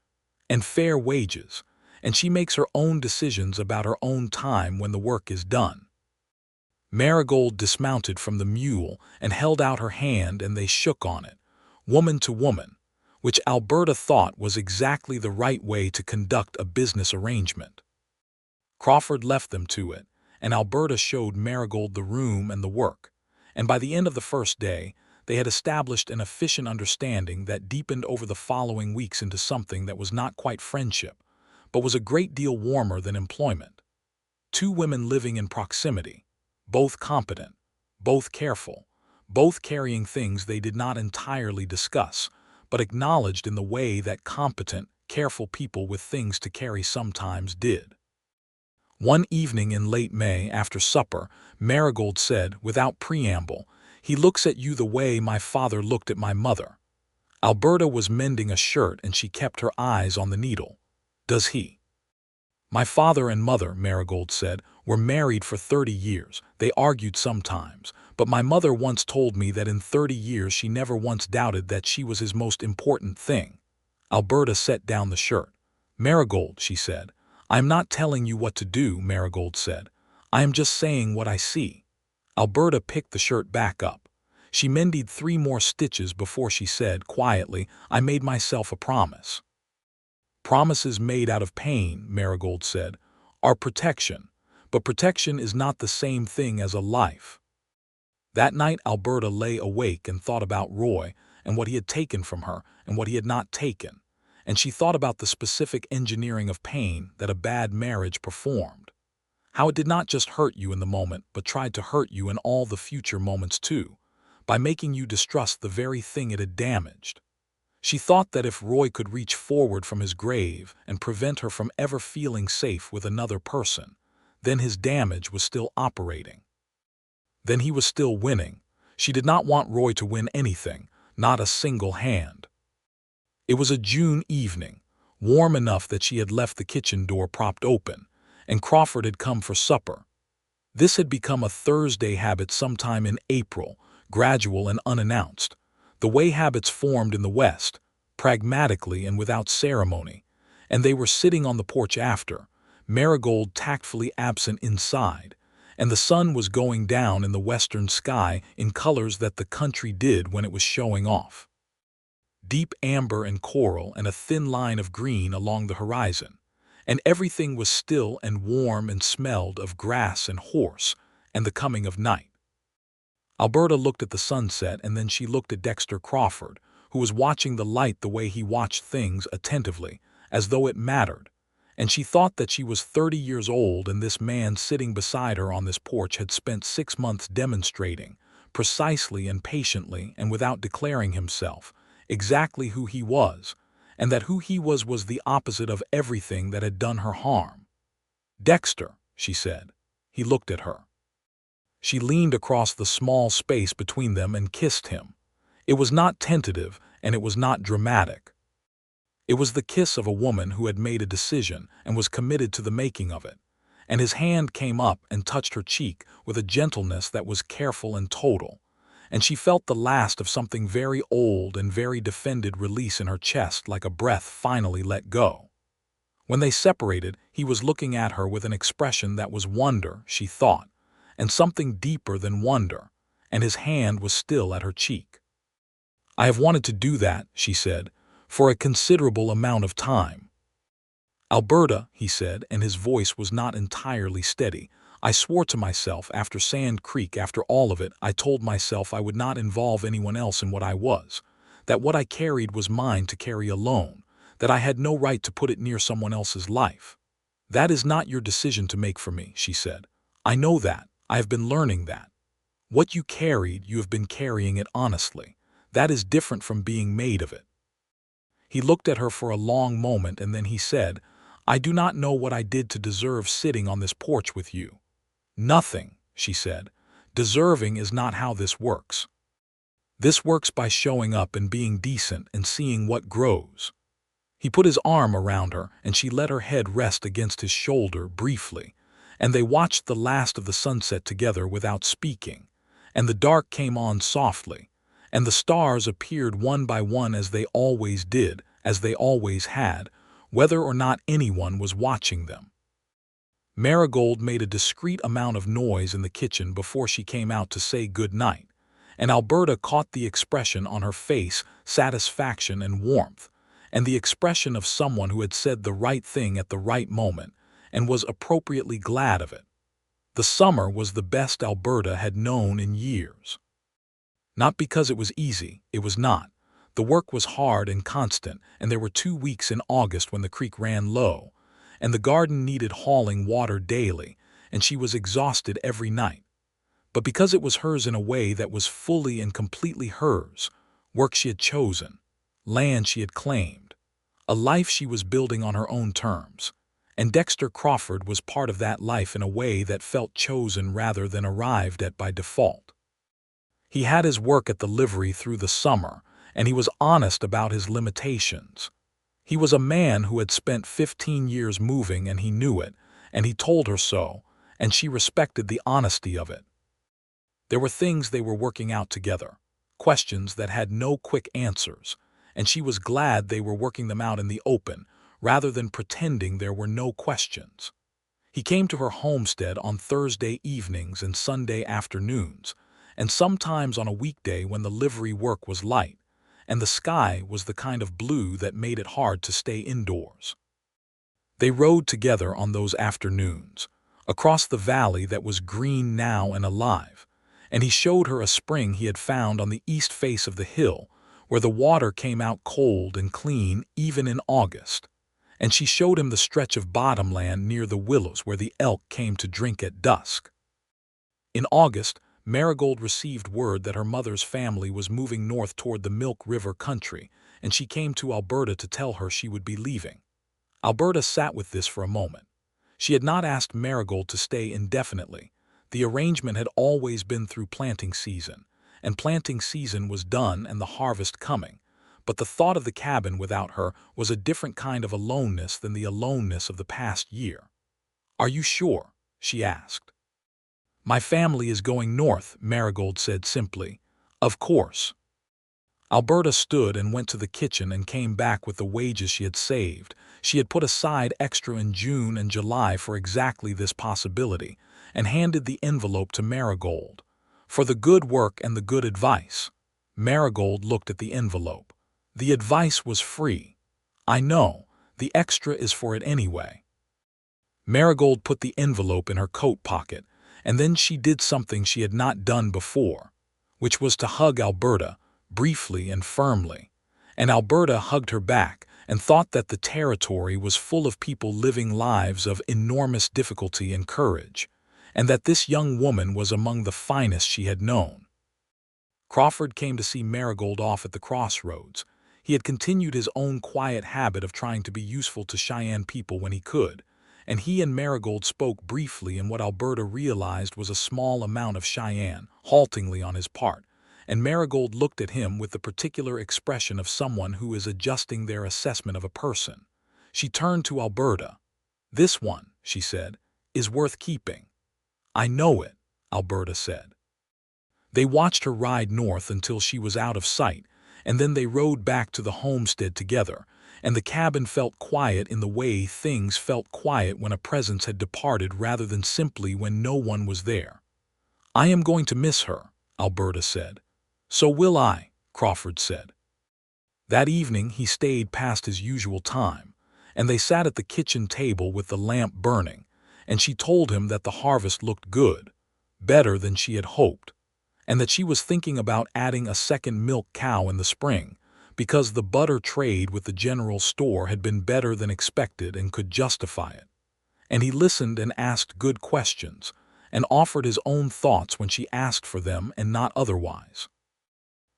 "And fair wages, and she makes her own decisions about her own time when the work is done." Marigold dismounted from the mule and held out her hand, and they shook on it, woman to woman, which Alberta thought was exactly the right way to conduct a business arrangement. Crawford left them to it, and Alberta showed Marigold the room and the work, and by the end of the first day, they had established an efficient understanding that deepened over the following weeks into something that was not quite friendship, but was a great deal warmer than employment. Two women living in proximity, both competent, both careful, both carrying things they did not entirely discuss, but acknowledged in the way that competent, careful people with things to carry sometimes did. One evening in late May, after supper, Marigold said, without preamble, "He looks at you the way my father looked at my mother." Alberta was mending a shirt and she kept her eyes on the needle. "Does he?" "My father and mother," Marigold said, "were married for 30 years. They argued sometimes, but my mother once told me that in 30 years she never once doubted that she was his most important thing." Alberta set down the shirt. "Marigold," she said, "I am not telling you what to do," Marigold said. "I am just saying what I see." Alberta picked the shirt back up. She mended 3 more stitches before she said, quietly, "I made myself a promise." "Promises made out of pain," Marigold said, "are protection, but protection is not the same thing as a life." That night Alberta lay awake and thought about Roy and what he had taken from her and what he had not taken, and she thought about the specific engineering of pain that a bad marriage performed. How it did not just hurt you in the moment, but tried to hurt you in all the future moments too, by making you distrust the very thing it had damaged. She thought that if Roy could reach forward from his grave and prevent her from ever feeling safe with another person, then his damage was still operating. Then he was still winning. She did not want Roy to win anything, not a single hand. It was a June evening, warm enough that she had left the kitchen door propped open, and Crawford had come for supper. This had become a Thursday habit sometime in April, gradual and unannounced, the way habits formed in the West, pragmatically and without ceremony, and they were sitting on the porch after, Marigold tactfully absent inside, and the sun was going down in the western sky in colors that the country did when it was showing off. Deep amber and coral and a thin line of green along the horizon, and everything was still and warm and smelled of grass and horse and the coming of night. Alberta looked at the sunset, and then she looked at Dexter Crawford, who was watching the light the way he watched things attentively, as though it mattered, and she thought that she was 30 years old and this man sitting beside her on this porch had spent 6 months demonstrating, precisely and patiently and without declaring himself, exactly who he was, and that who he was the opposite of everything that had done her harm. "Dexter," she said. He looked at her. She leaned across the small space between them and kissed him. It was not tentative and it was not dramatic. It was the kiss of a woman who had made a decision and was committed to the making of it, and his hand came up and touched her cheek with a gentleness that was careful and total, and she felt the last of something very old and very defended release in her chest, like a breath finally let go. When they separated, he was looking at her with an expression that was wonder, she thought, and something deeper than wonder, and his hand was still at her cheek. "I have wanted to do that," she said, "for a considerable amount of time." "Alberta," he said, and his voice was not entirely steady, "I swore to myself after Sand Creek, after all of it, I told myself I would not involve anyone else in what I was, that what I carried was mine to carry alone, that I had no right to put it near someone else's life." "That is not your decision to make for me," she said. "I know that. I have been learning that. What you carried, you have been carrying it honestly. That is different from being made of it." He looked at her for a long moment and then he said, "I do not know what I did to deserve sitting on this porch with you." "Nothing," she said. "Deserving is not how this works. This works by showing up and being decent and seeing what grows." He put his arm around her and she let her head rest against his shoulder briefly, and they watched the last of the sunset together without speaking, and the dark came on softly, and the stars appeared one by one as they always did, as they always had, whether or not anyone was watching them. Marigold made a discreet amount of noise in the kitchen before she came out to say good night, and Alberta caught the expression on her face, satisfaction and warmth, and the expression of someone who had said the right thing at the right moment and was appropriately glad of it. The summer was the best Alberta had known in years. Not because it was easy, it was not. The work was hard and constant, and there were 2 weeks in August when the creek ran low, and the garden needed hauling water daily, and she was exhausted every night. But because it was hers in a way that was fully and completely hers, work she had chosen, land she had claimed, a life she was building on her own terms, and Dexter Crawford was part of that life in a way that felt chosen rather than arrived at by default. He had his work at the livery through the summer, and he was honest about his limitations. He was a man who had spent 15 years moving, and he knew it, and he told her so, and she respected the honesty of it. There were things they were working out together, questions that had no quick answers, and she was glad they were working them out in the open, rather than pretending there were no questions. He came to her homestead on Thursday evenings and Sunday afternoons, and sometimes on a weekday when the livery work was light, and the sky was the kind of blue that made it hard to stay indoors. They rode together on those afternoons, across the valley that was green now and alive, and he showed her a spring he had found on the east face of the hill, where the water came out cold and clean even in August, and she showed him the stretch of bottomland near the willows where the elk came to drink at dusk. In August, Marigold received word that her mother's family was moving north toward the Milk River country, and she came to Alberta to tell her she would be leaving. Alberta sat with this for a moment. She had not asked Marigold to stay indefinitely. The arrangement had always been through planting season, and planting season was done and the harvest coming, but the thought of the cabin without her was a different kind of aloneness than the aloneness of the past year. "Are you sure?" she asked. "My family is going north," Marigold said simply. "Of course." Alberta stood and went to the kitchen and came back with the wages she had saved. She had put aside extra in June and July for exactly this possibility, and handed the envelope to Marigold. "For the good work and the good advice." Marigold looked at the envelope. "The advice was free." "I know. The extra is for it anyway." Marigold put the envelope in her coat pocket, and then she did something she had not done before, which was to hug Alberta, briefly and firmly, and Alberta hugged her back, and thought that the territory was full of people living lives of enormous difficulty and courage, and that this young woman was among the finest she had known. Crawford came to see Marigold off at the crossroads. He had continued his own quiet habit of trying to be useful to Cheyenne people when he could, and he and Marigold spoke briefly in what Alberta realized was a small amount of Cheyenne, haltingly on his part, and Marigold looked at him with the particular expression of someone who is adjusting their assessment of a person. She turned to Alberta. "This one," she said, "is worth keeping." "I know it," Alberta said. They watched her ride north until she was out of sight, and then they rode back to the homestead together, and the cabin felt quiet in the way things felt quiet when a presence had departed rather than simply when no one was there. "I am going to miss her," Alberta said. "So will I," Crawford said. That evening he stayed past his usual time, and they sat at the kitchen table with the lamp burning, and she told him that the harvest looked good, better than she had hoped, and that she was thinking about adding a second milk cow in the spring, because the butter trade with the general store had been better than expected and could justify it. And he listened and asked good questions, and offered his own thoughts when she asked for them and not otherwise.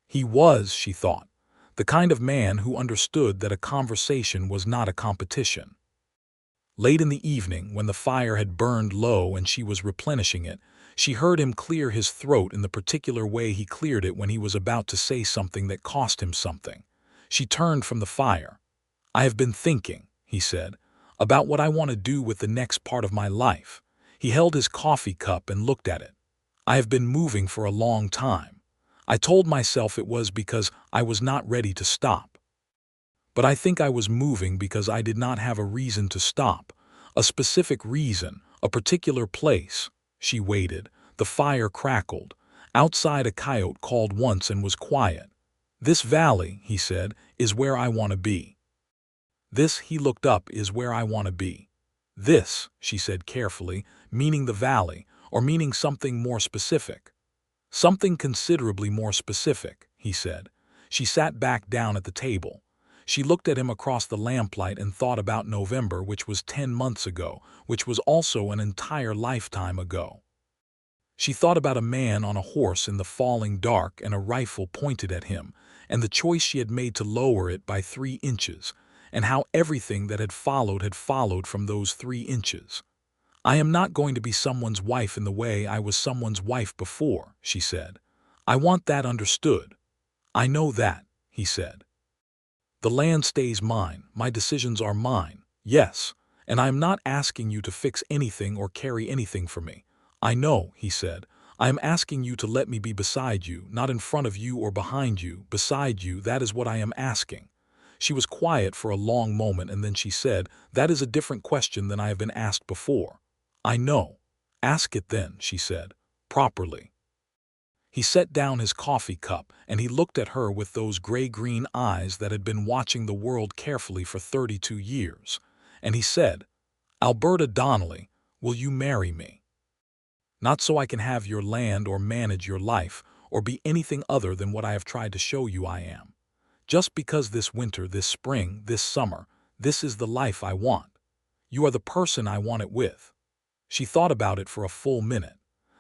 He was, she thought, the kind of man who understood that a conversation was not a competition. Late in the evening, when the fire had burned low and she was replenishing it, she heard him clear his throat in the particular way he cleared it when he was about to say something that cost him something. She turned from the fire. "I have been thinking," he said, "about what I want to do with the next part of my life." He held his coffee cup and looked at it. "I have been moving for a long time. I told myself it was because I was not ready to stop. But I think I was moving because I did not have a reason to stop, a specific reason, a particular place." She waited. The fire crackled. Outside a coyote called once and was quiet. "This valley," he said, "is where I want to be." This, he looked up, is where I want to be. "This," she said carefully, meaning the valley, or meaning something more specific. "Something considerably more specific," he said. She sat back down at the table. She looked at him across the lamplight and thought about November, which was 10 months ago, which was also an entire lifetime ago. She thought about a man on a horse in the falling dark and a rifle pointed at him, and the choice she had made to lower it by 3 inches, and how everything that had followed from those 3 inches. "I am not going to be someone's wife in the way I was someone's wife before," she said. "I want that understood." "I know that," he said. "The land stays mine, my decisions are mine, yes, and I am not asking you to fix anything or carry anything for me. I know," he said. "I am asking you to let me be beside you, not in front of you or behind you, beside you, that is what I am asking." She was quiet for a long moment and then she said, "That is a different question than I have been asked before." "I know. Ask it then," she said, "properly." He set down his coffee cup and he looked at her with those gray-green eyes that had been watching the world carefully for 32 years. And he said, "Alberta Donnelly, will you marry me? Not so I can have your land or manage your life or be anything other than what I have tried to show you I am. Just because this winter, this spring, this summer, this is the life I want. You are the person I want it with." She thought about it for a full minute.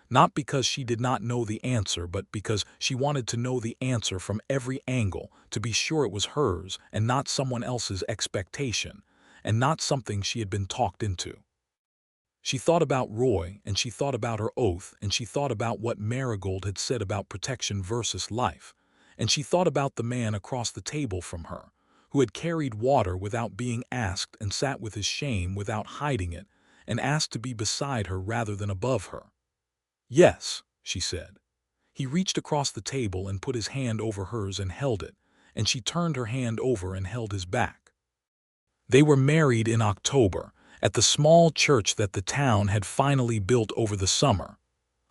Not because she did not know the answer, but because she wanted to know the answer from every angle, to be sure it was hers and not someone else's expectation, and not something she had been talked into. She thought about Roy, and she thought about her oath, and she thought about what Marigold had said about protection versus life, and she thought about the man across the table from her, who had carried water without being asked and sat with his shame without hiding it, and asked to be beside her rather than above her. "Yes," she said. He reached across the table and put his hand over hers and held it, and she turned her hand over and held his back. They were married in October, at the small church that the town had finally built over the summer.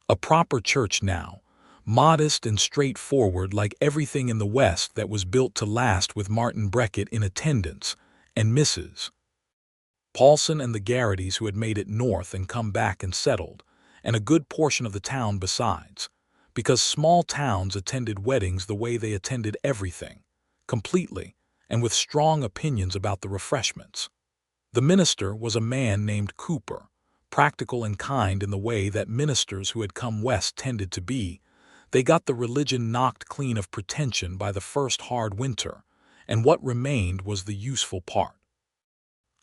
A proper church now, modest and straightforward like everything in the West that was built to last, with Martin Breckett in attendance, and Mrs. Paulson and the Garrittys who had made it north and come back and settled, and a good portion of the town besides, because small towns attended weddings the way they attended everything, completely, and with strong opinions about the refreshments. The minister was a man named Cooper, practical and kind in the way that ministers who had come west tended to be. They got the religion knocked clean of pretension by the first hard winter, and what remained was the useful part.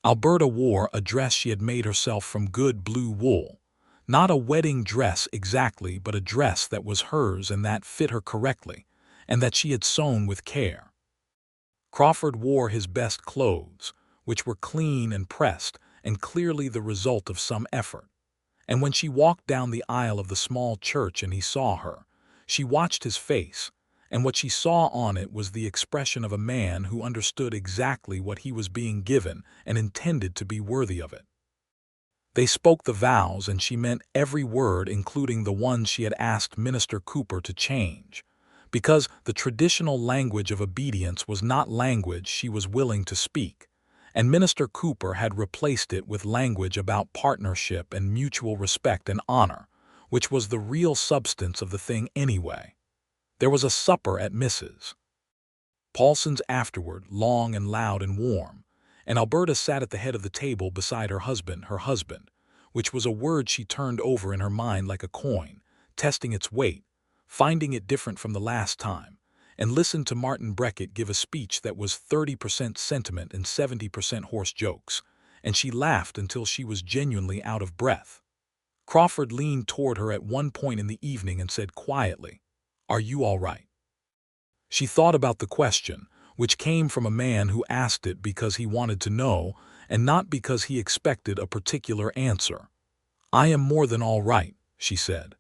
Alberta wore a dress she had made herself from good blue wool. Not a wedding dress exactly, but a dress that was hers and that fit her correctly, and that she had sewn with care. Crawford wore his best clothes, which were clean and pressed, and clearly the result of some effort. And when she walked down the aisle of the small church and he saw her, she watched his face, and what she saw on it was the expression of a man who understood exactly what he was being given and intended to be worthy of it. They spoke the vows, and she meant every word, including the ones she had asked Minister Cooper to change, because the traditional language of obedience was not language she was willing to speak, and Minister Cooper had replaced it with language about partnership and mutual respect and honor, which was the real substance of the thing anyway. There was a supper at Mrs. Paulson's afterward, long and loud and warm, and Alberta sat at the head of the table beside her husband, which was a word she turned over in her mind like a coin, testing its weight, finding it different from the last time, and listened to Martin Breckett give a speech that was 30% sentiment and 70% horse jokes, and she laughed until she was genuinely out of breath. Crawford leaned toward her at one point in the evening and said quietly, "Are you all right?" She thought about the question, which came from a man who asked it because he wanted to know and not because he expected a particular answer. "I am more than all right," she said.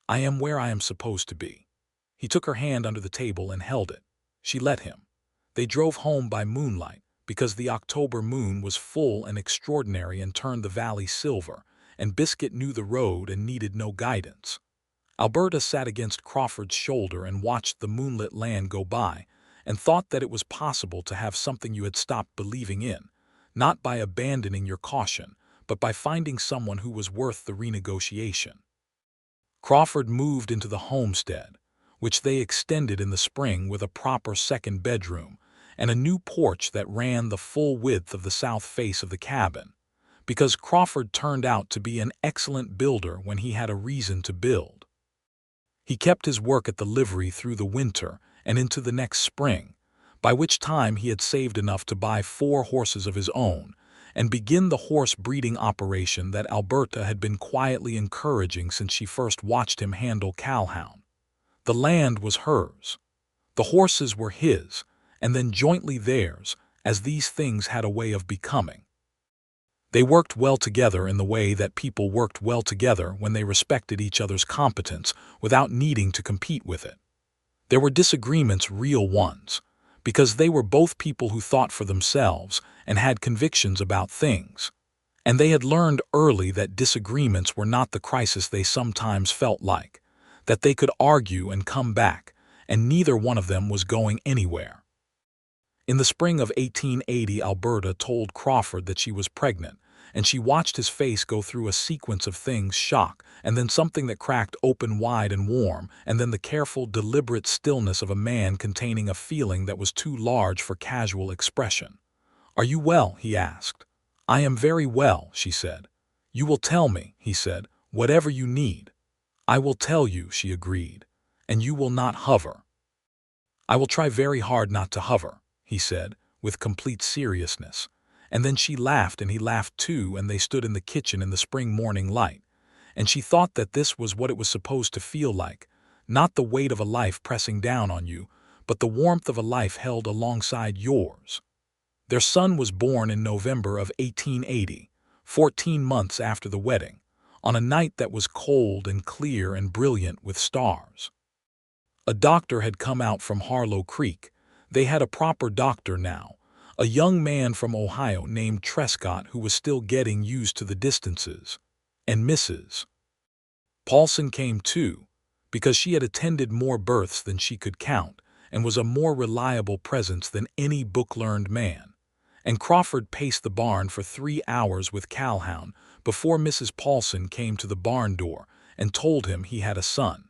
"I am where I am supposed to be." He took her hand under the table and held it. She let him. They drove home by moonlight because the October moon was full and extraordinary and turned the valley silver, and Biscuit knew the road and needed no guidance. Alberta sat against Crawford's shoulder and watched the moonlit land go by and thought that it was possible to have something you had stopped believing in, not by abandoning your caution, but by finding someone who was worth the renegotiation. Crawford moved into the homestead, which they extended in the spring with a proper second bedroom and a new porch that ran the full width of the south face of the cabin, because Crawford turned out to be an excellent builder when he had a reason to build. He kept his work at the livery through the winter and into the next spring, by which time he had saved enough to buy 4 horses of his own and begin the horse breeding operation that Alberta had been quietly encouraging since she first watched him handle Calhoun. The land was hers. The horses were his, and then jointly theirs, as these things had a way of becoming. They worked well together in the way that people worked well together when they respected each other's competence without needing to compete with it. There were disagreements, real ones, because they were both people who thought for themselves and had convictions about things. And they had learned early that disagreements were not the crisis they sometimes felt like, that they could argue and come back, and neither one of them was going anywhere. In the spring of 1880, Alberta told Crawford that she was pregnant, and she watched his face go through a sequence of things: shock, and then something that cracked open wide and warm, and then the careful, deliberate stillness of a man containing a feeling that was too large for casual expression. "Are you well?" he asked. "I am very well," she said. "You will tell me," he said, "whatever you need." "I will tell you," she agreed, "and you will not hover." "I will try very hard not to hover," he said, with complete seriousness. And then she laughed and he laughed too, and they stood in the kitchen in the spring morning light, and she thought that this was what it was supposed to feel like, not the weight of a life pressing down on you, but the warmth of a life held alongside yours. Their son was born in November of 1880, 14 months after the wedding, on a night that was cold and clear and brilliant with stars. A doctor had come out from Harlow Creek. They had a proper doctor now, a young man from Ohio named Trescott who was still getting used to the distances. And Mrs. Paulson came too, because she had attended more births than she could count and was a more reliable presence than any book-learned man. And Crawford paced the barn for 3 hours with Calhoun before Mrs. Paulson came to the barn door and told him he had a son.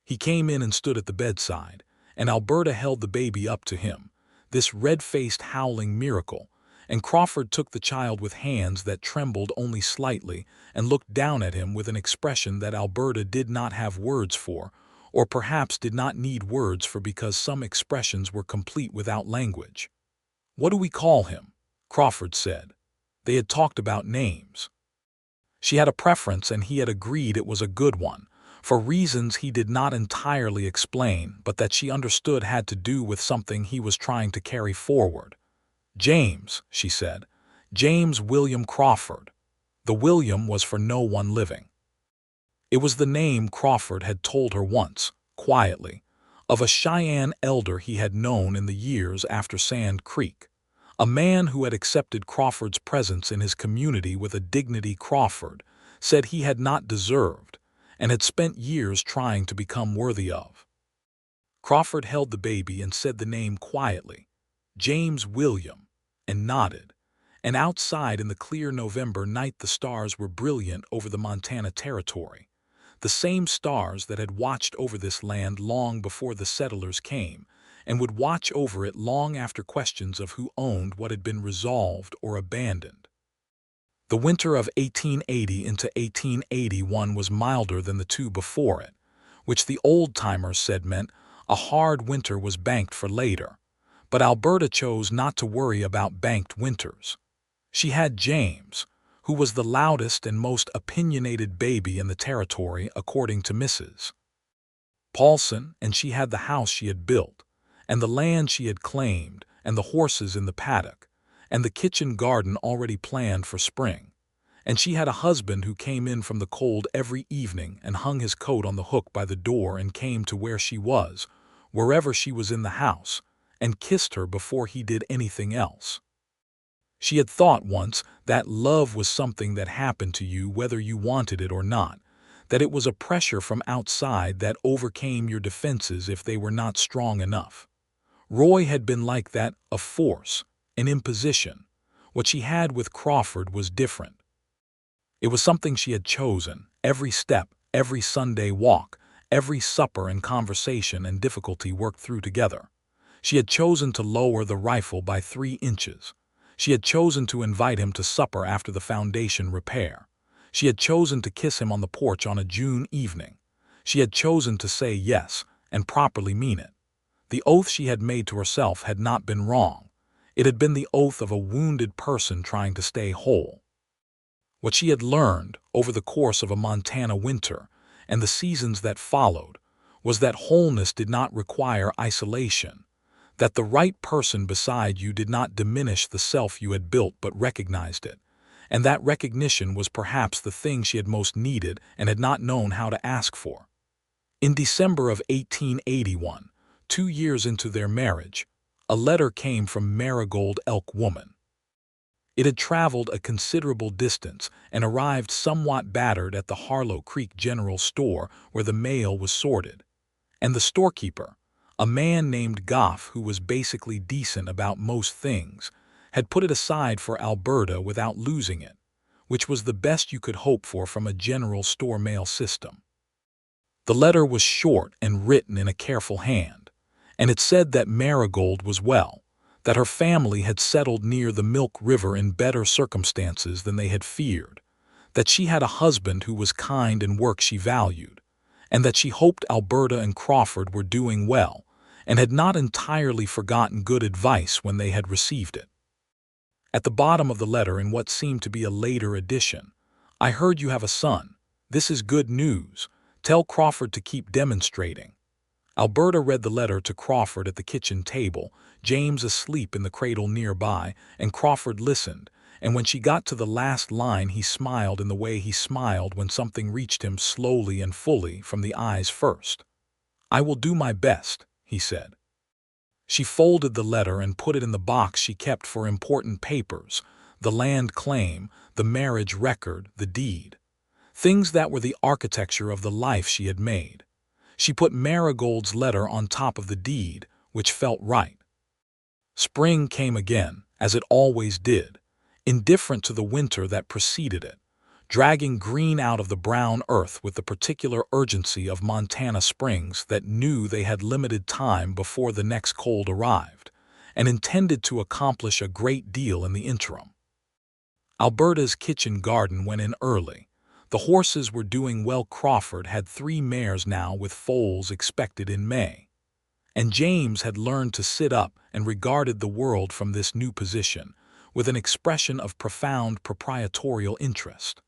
He came in and stood at the bedside, and Alberta held the baby up to him. this red-faced howling miracle, and Crawford took the child with hands that trembled only slightly and looked down at him with an expression that Alberta did not have words for, or perhaps did not need words for because some expressions were complete without language. "What do we call him?" Crawford said. They had talked about names. She had a preference and he had agreed it was a good one, for reasons he did not entirely explain but that she understood had to do with something he was trying to carry forward. "James," she said. "James William Crawford." The William was for no one living. It was the name Crawford had told her once, quietly, of a Cheyenne elder he had known in the years after Sand Creek, a man who had accepted Crawford's presence in his community with a dignity Crawford said he had not deserved and had spent years trying to become worthy of. Crawford held the baby and said the name quietly, "James William," and nodded, and outside in the clear November night the stars were brilliant over the Montana Territory, the same stars that had watched over this land long before the settlers came, and would watch over it long after questions of who owned what had been resolved or abandoned. The winter of 1880 into 1881 was milder than the two before it, which the old-timers said meant a hard winter was banked for later, but Alberta chose not to worry about banked winters. She had James, who was the loudest and most opinionated baby in the territory according to Mrs. Paulson, and she had the house she had built, and the land she had claimed, and the horses in the paddock, and the kitchen garden already planned for spring. And she had a husband who came in from the cold every evening and hung his coat on the hook by the door and came to where she was, wherever she was in the house, and kissed her before he did anything else. She had thought once that love was something that happened to you whether you wanted it or not, that it was a pressure from outside that overcame your defenses if they were not strong enough. Roy had been like that, a force, an imposition. What she had with Crawford was different. It was something she had chosen, every step, every Sunday walk, every supper and conversation and difficulty worked through together. She had chosen to lower the rifle by 3 inches. She had chosen to invite him to supper after the foundation repair. She had chosen to kiss him on the porch on a June evening. She had chosen to say yes, and properly mean it. The oath she had made to herself had not been wrong. It had been the oath of a wounded person trying to stay whole. What she had learned over the course of a Montana winter and the seasons that followed was that wholeness did not require isolation, that the right person beside you did not diminish the self you had built but recognized it, and that recognition was perhaps the thing she had most needed and had not known how to ask for. In December of 1881, 2 years into their marriage, a letter came from Marigold Elk Woman. It had traveled a considerable distance and arrived somewhat battered at the Harlow Creek General Store where the mail was sorted, and the storekeeper, a man named Goff who was basically decent about most things, had put it aside for Alberta without losing it, which was the best you could hope for from a general store mail system. The letter was short and written in a careful hand, and it said that Marigold was well, that her family had settled near the Milk River in better circumstances than they had feared, that she had a husband who was kind and work she valued, and that she hoped Alberta and Crawford were doing well and had not entirely forgotten good advice when they had received it. At the bottom of the letter, in what seemed to be a later edition, "I heard you have a son. This is good news. Tell Crawford to keep demonstrating." Alberta read the letter to Crawford at the kitchen table, James asleep in the cradle nearby, and Crawford listened, and when she got to the last line he smiled in the way he smiled when something reached him slowly and fully from the eyes first. "I will do my best," he said. She folded the letter and put it in the box she kept for important papers, the land claim, the marriage record, the deed. Things that were the architecture of the life she had made. She put Marigold's letter on top of the deed, which felt right. Spring came again, as it always did, indifferent to the winter that preceded it, dragging green out of the brown earth with the particular urgency of Montana springs that knew they had limited time before the next cold arrived, and intended to accomplish a great deal in the interim. Alberta's kitchen garden went in early. The horses were doing well. Crawford had 3 mares now with foals expected in May. And James had learned to sit up and regarded the world from this new position, with an expression of profound proprietorial interest.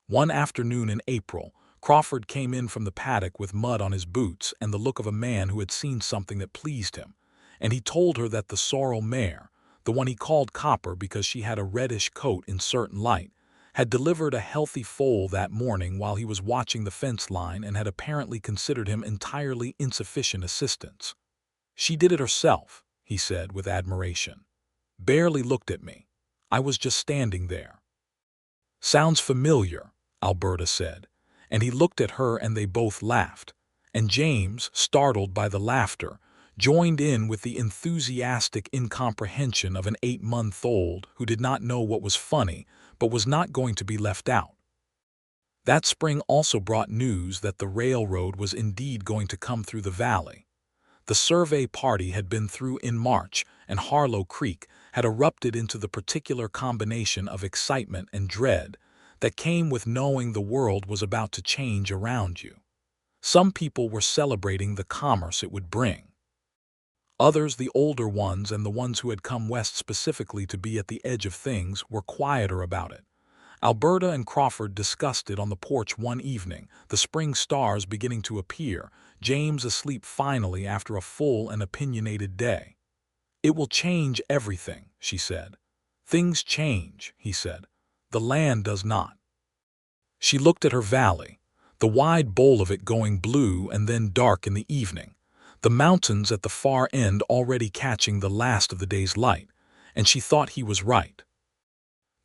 One afternoon in April, Crawford came in from the paddock with mud on his boots and the look of a man who had seen something that pleased him, and he told her that the sorrel mare, the one he called Copper because she had a reddish coat in certain light, had delivered a healthy foal that morning while he was watching the fence line and had apparently considered him entirely insufficient assistance. "She did it herself," he said with admiration. "Barely looked at me. I was just standing there." "Sounds familiar," Alberta said, and he looked at her and they both laughed, and James, startled by the laughter, joined in with the enthusiastic incomprehension of an 8-month-old who did not know what was funny but was not going to be left out. That spring also brought news that the railroad was indeed going to come through the valley. The survey party had been through in March, and Harlow Creek had erupted into the particular combination of excitement and dread that came with knowing the world was about to change around you. Some people were celebrating the commerce it would bring. Others, the older ones and the ones who had come west specifically to be at the edge of things, were quieter about it. Alberta and Crawford discussed it on the porch one evening, the spring stars beginning to appear, James asleep finally after a full and opinionated day. "It will change everything," she said. "Things change," he said. "The land does not." She looked at her valley, the wide bowl of it going blue and then dark in the evening, the mountains at the far end already catching the last of the day's light, and she thought he was right.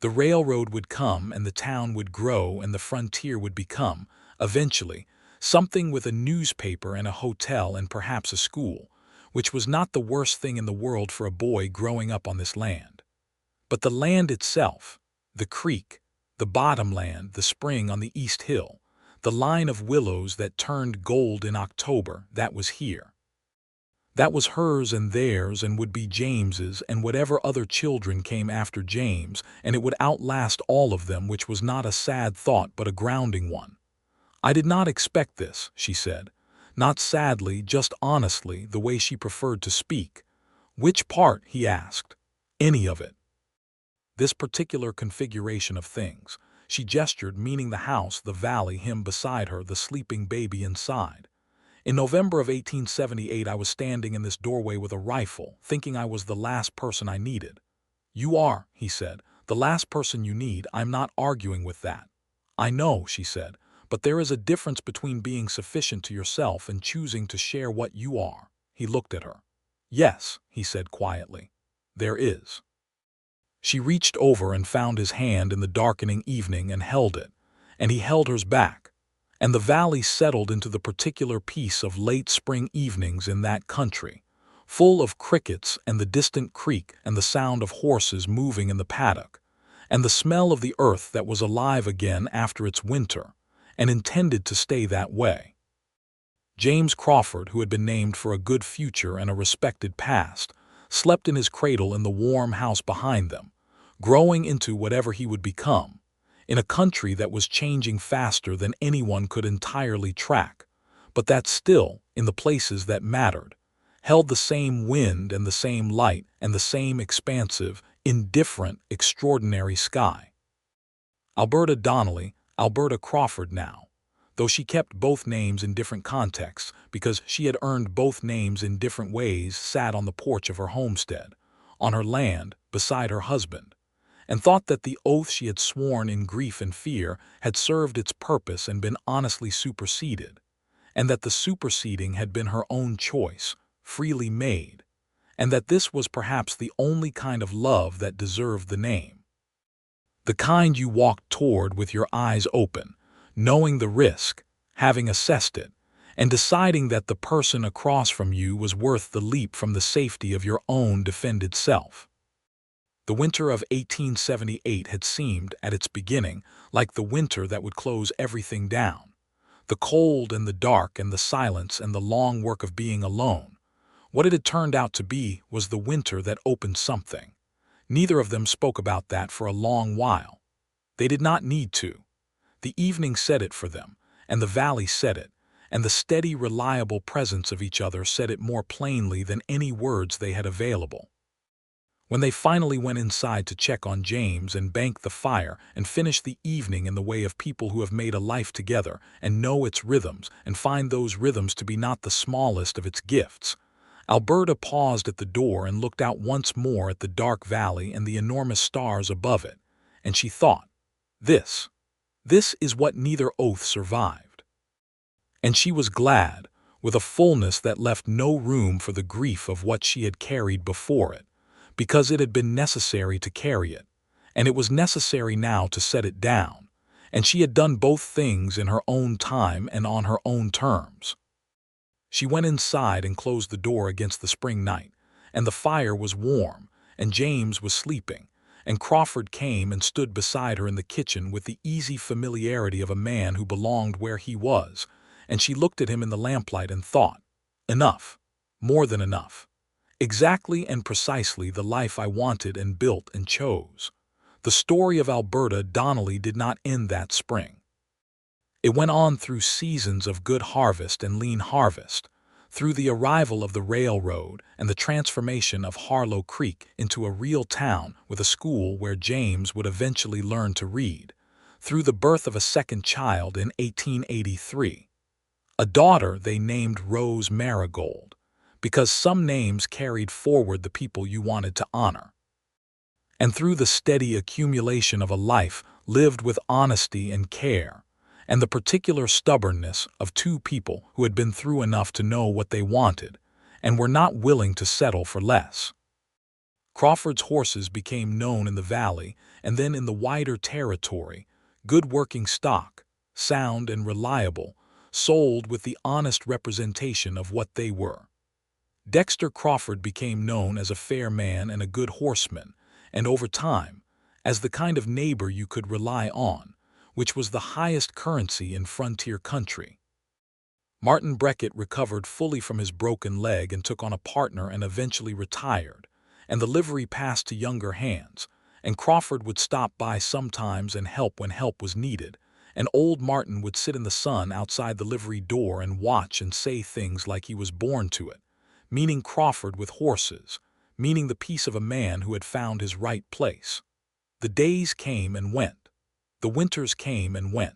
The railroad would come and the town would grow and the frontier would become, eventually, something with a newspaper and a hotel and perhaps a school, which was not the worst thing in the world for a boy growing up on this land. But the land itself, the creek, the bottomland, the spring on the East Hill, the line of willows that turned gold in October, that was here. That was hers and theirs and would be James's and whatever other children came after James, and it would outlast all of them, which was not a sad thought but a grounding one. "I did not expect this," she said. Not sadly, just honestly, the way she preferred to speak. "Which part?" he asked. "Any of it." This particular configuration of things. She gestured, meaning the house, the valley, him beside her, the sleeping baby inside. "In November of 1878 I was standing in this doorway with a rifle, thinking I was the last person I needed." "You are," he said, "the last person you need. I'm not arguing with that." "I know," she said, "but there is a difference between being sufficient to yourself and choosing to share what you are." He looked at her. "Yes," he said quietly, "there is." She reached over and found his hand in the darkening evening and held it, and he held hers back. And the valley settled into the particular peace of late spring evenings in that country, full of crickets and the distant creek and the sound of horses moving in the paddock, and the smell of the earth that was alive again after its winter, and intended to stay that way. James Crawford, who had been named for a good future and a respected past, slept in his cradle in the warm house behind them, growing into whatever he would become, in a country that was changing faster than anyone could entirely track, but that still, in the places that mattered, held the same wind and the same light and the same expansive, indifferent, extraordinary sky. Alberta Donnelly, Alberta Crawford now, though she kept both names in different contexts because she had earned both names in different ways, sat on the porch of her homestead, on her land, beside her husband, and thought that the oath she had sworn in grief and fear had served its purpose and been honestly superseded, and that the superseding had been her own choice, freely made, and that this was perhaps the only kind of love that deserved the name. The kind you walked toward with your eyes open, knowing the risk, having assessed it, and deciding that the person across from you was worth the leap from the safety of your own defended self. The winter of 1878 had seemed, at its beginning, like the winter that would close everything down. The cold and the dark and the silence and the long work of being alone, What it had turned out to be was the winter that opened something. Neither of them spoke about that for a long while. They did not need to. The evening said it for them, and the valley said it, and the steady, reliable presence of each other said it more plainly than any words they had available. When they finally went inside to check on James and bank the fire and finish the evening in the way of people who have made a life together and know its rhythms and find those rhythms to be not the smallest of its gifts, Alberta paused at the door and looked out once more at the dark valley and the enormous stars above it, and she thought, This is what neither oath survived. And she was glad, with a fullness that left no room for the grief of what she had carried before it, because it had been necessary to carry it, and it was necessary now to set it down, and she had done both things in her own time and on her own terms. She went inside and closed the door against the spring night, and the fire was warm, and James was sleeping, and Crawford came and stood beside her in the kitchen with the easy familiarity of a man who belonged where he was, and she looked at him in the lamplight and thought, Enough, more than enough. Exactly and precisely the life I wanted and built and chose. The story of Alberta Donnelly did not end that spring. It went on through seasons of good harvest and lean harvest, through the arrival of the railroad and the transformation of Harlow Creek into a real town with a school where James would eventually learn to read, through the birth of a second child in 1883, a daughter they named Rose Marigold, because some names carried forward the people you wanted to honor, and through the steady accumulation of a life lived with honesty and care, and the particular stubbornness of two people who had been through enough to know what they wanted and were not willing to settle for less. Crawford's horses became known in the valley and then in the wider territory, good working stock, sound and reliable, sold with the honest representation of what they were. Dexter Crawford became known as a fair man and a good horseman, and over time, as the kind of neighbor you could rely on, which was the highest currency in frontier country. Martin Breckett recovered fully from his broken leg and took on a partner and eventually retired, and the livery passed to younger hands, and Crawford would stop by sometimes and help when help was needed, and old Martin would sit in the sun outside the livery door and watch and say things like he was born to it, meaning Crawford with horses, meaning the piece of a man who had found his right place. The days came and went. The winters came and went.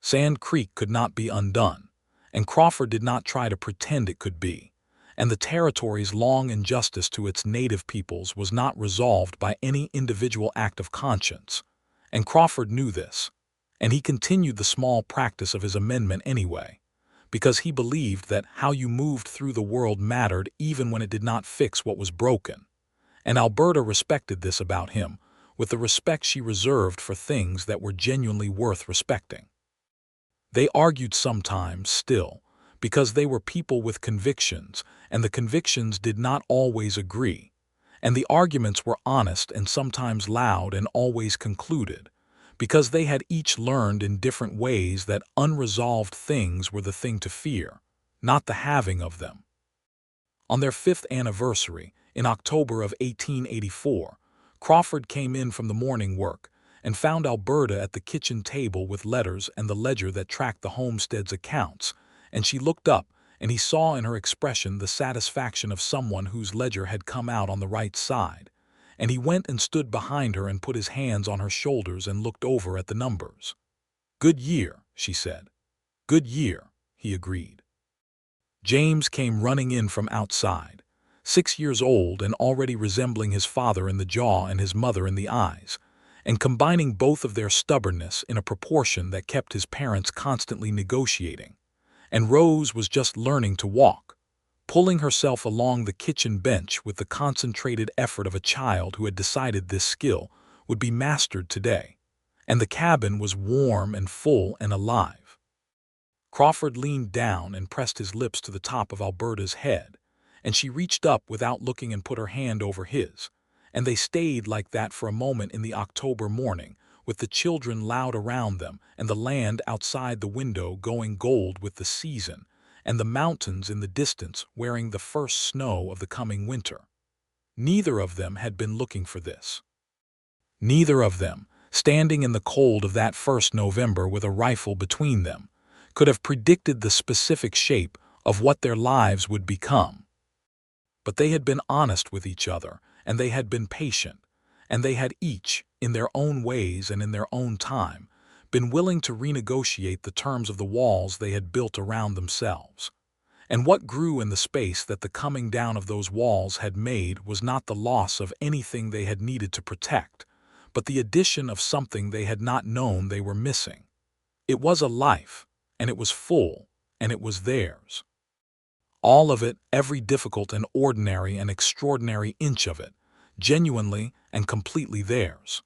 Sand Creek could not be undone, and Crawford did not try to pretend it could be, and the territory's long injustice to its native peoples was not resolved by any individual act of conscience, and Crawford knew this, and he continued the small practice of his amendment anyway, because he believed that how you moved through the world mattered even when it did not fix what was broken, and Alberta respected this about him, with the respect she reserved for things that were genuinely worth respecting. They argued sometimes still, because they were people with convictions, and the convictions did not always agree, and the arguments were honest and sometimes loud and always concluded, because they had each learned in different ways that unresolved things were the thing to fear, not the having of them. On their 5th anniversary, in October of 1884, Crawford came in from the morning work and found Alberta at the kitchen table with letters and the ledger that tracked the homestead's accounts, and she looked up, and he saw in her expression the satisfaction of someone whose ledger had come out on the right side, and he went and stood behind her and put his hands on her shoulders and looked over at the numbers. "Good year," she said. "Good year," he agreed. James came running in from outside, 6 years old and already resembling his father in the jaw and his mother in the eyes, and combining both of their stubbornness in a proportion that kept his parents constantly negotiating. And Rose was just learning to walk, pulling herself along the kitchen bench with the concentrated effort of a child who had decided this skill would be mastered today, and the cabin was warm and full and alive. Crawford leaned down and pressed his lips to the top of Alberta's head, and she reached up without looking and put her hand over his, and they stayed like that for a moment in the October morning, with the children loud around them and the land outside the window going gold with the season, and the mountains in the distance wearing the first snow of the coming winter. Neither of them had been looking for this. Neither of them, standing in the cold of that first November with a rifle between them, could have predicted the specific shape of what their lives would become. But they had been honest with each other, and they had been patient, and they had each, in their own ways and in their own time, been willing to renegotiate the terms of the walls they had built around themselves. And what grew in the space that the coming down of those walls had made was not the loss of anything they had needed to protect, but the addition of something they had not known they were missing. It was a life, and it was full, and it was theirs. All of it, every difficult and ordinary and extraordinary inch of it, genuinely and completely theirs.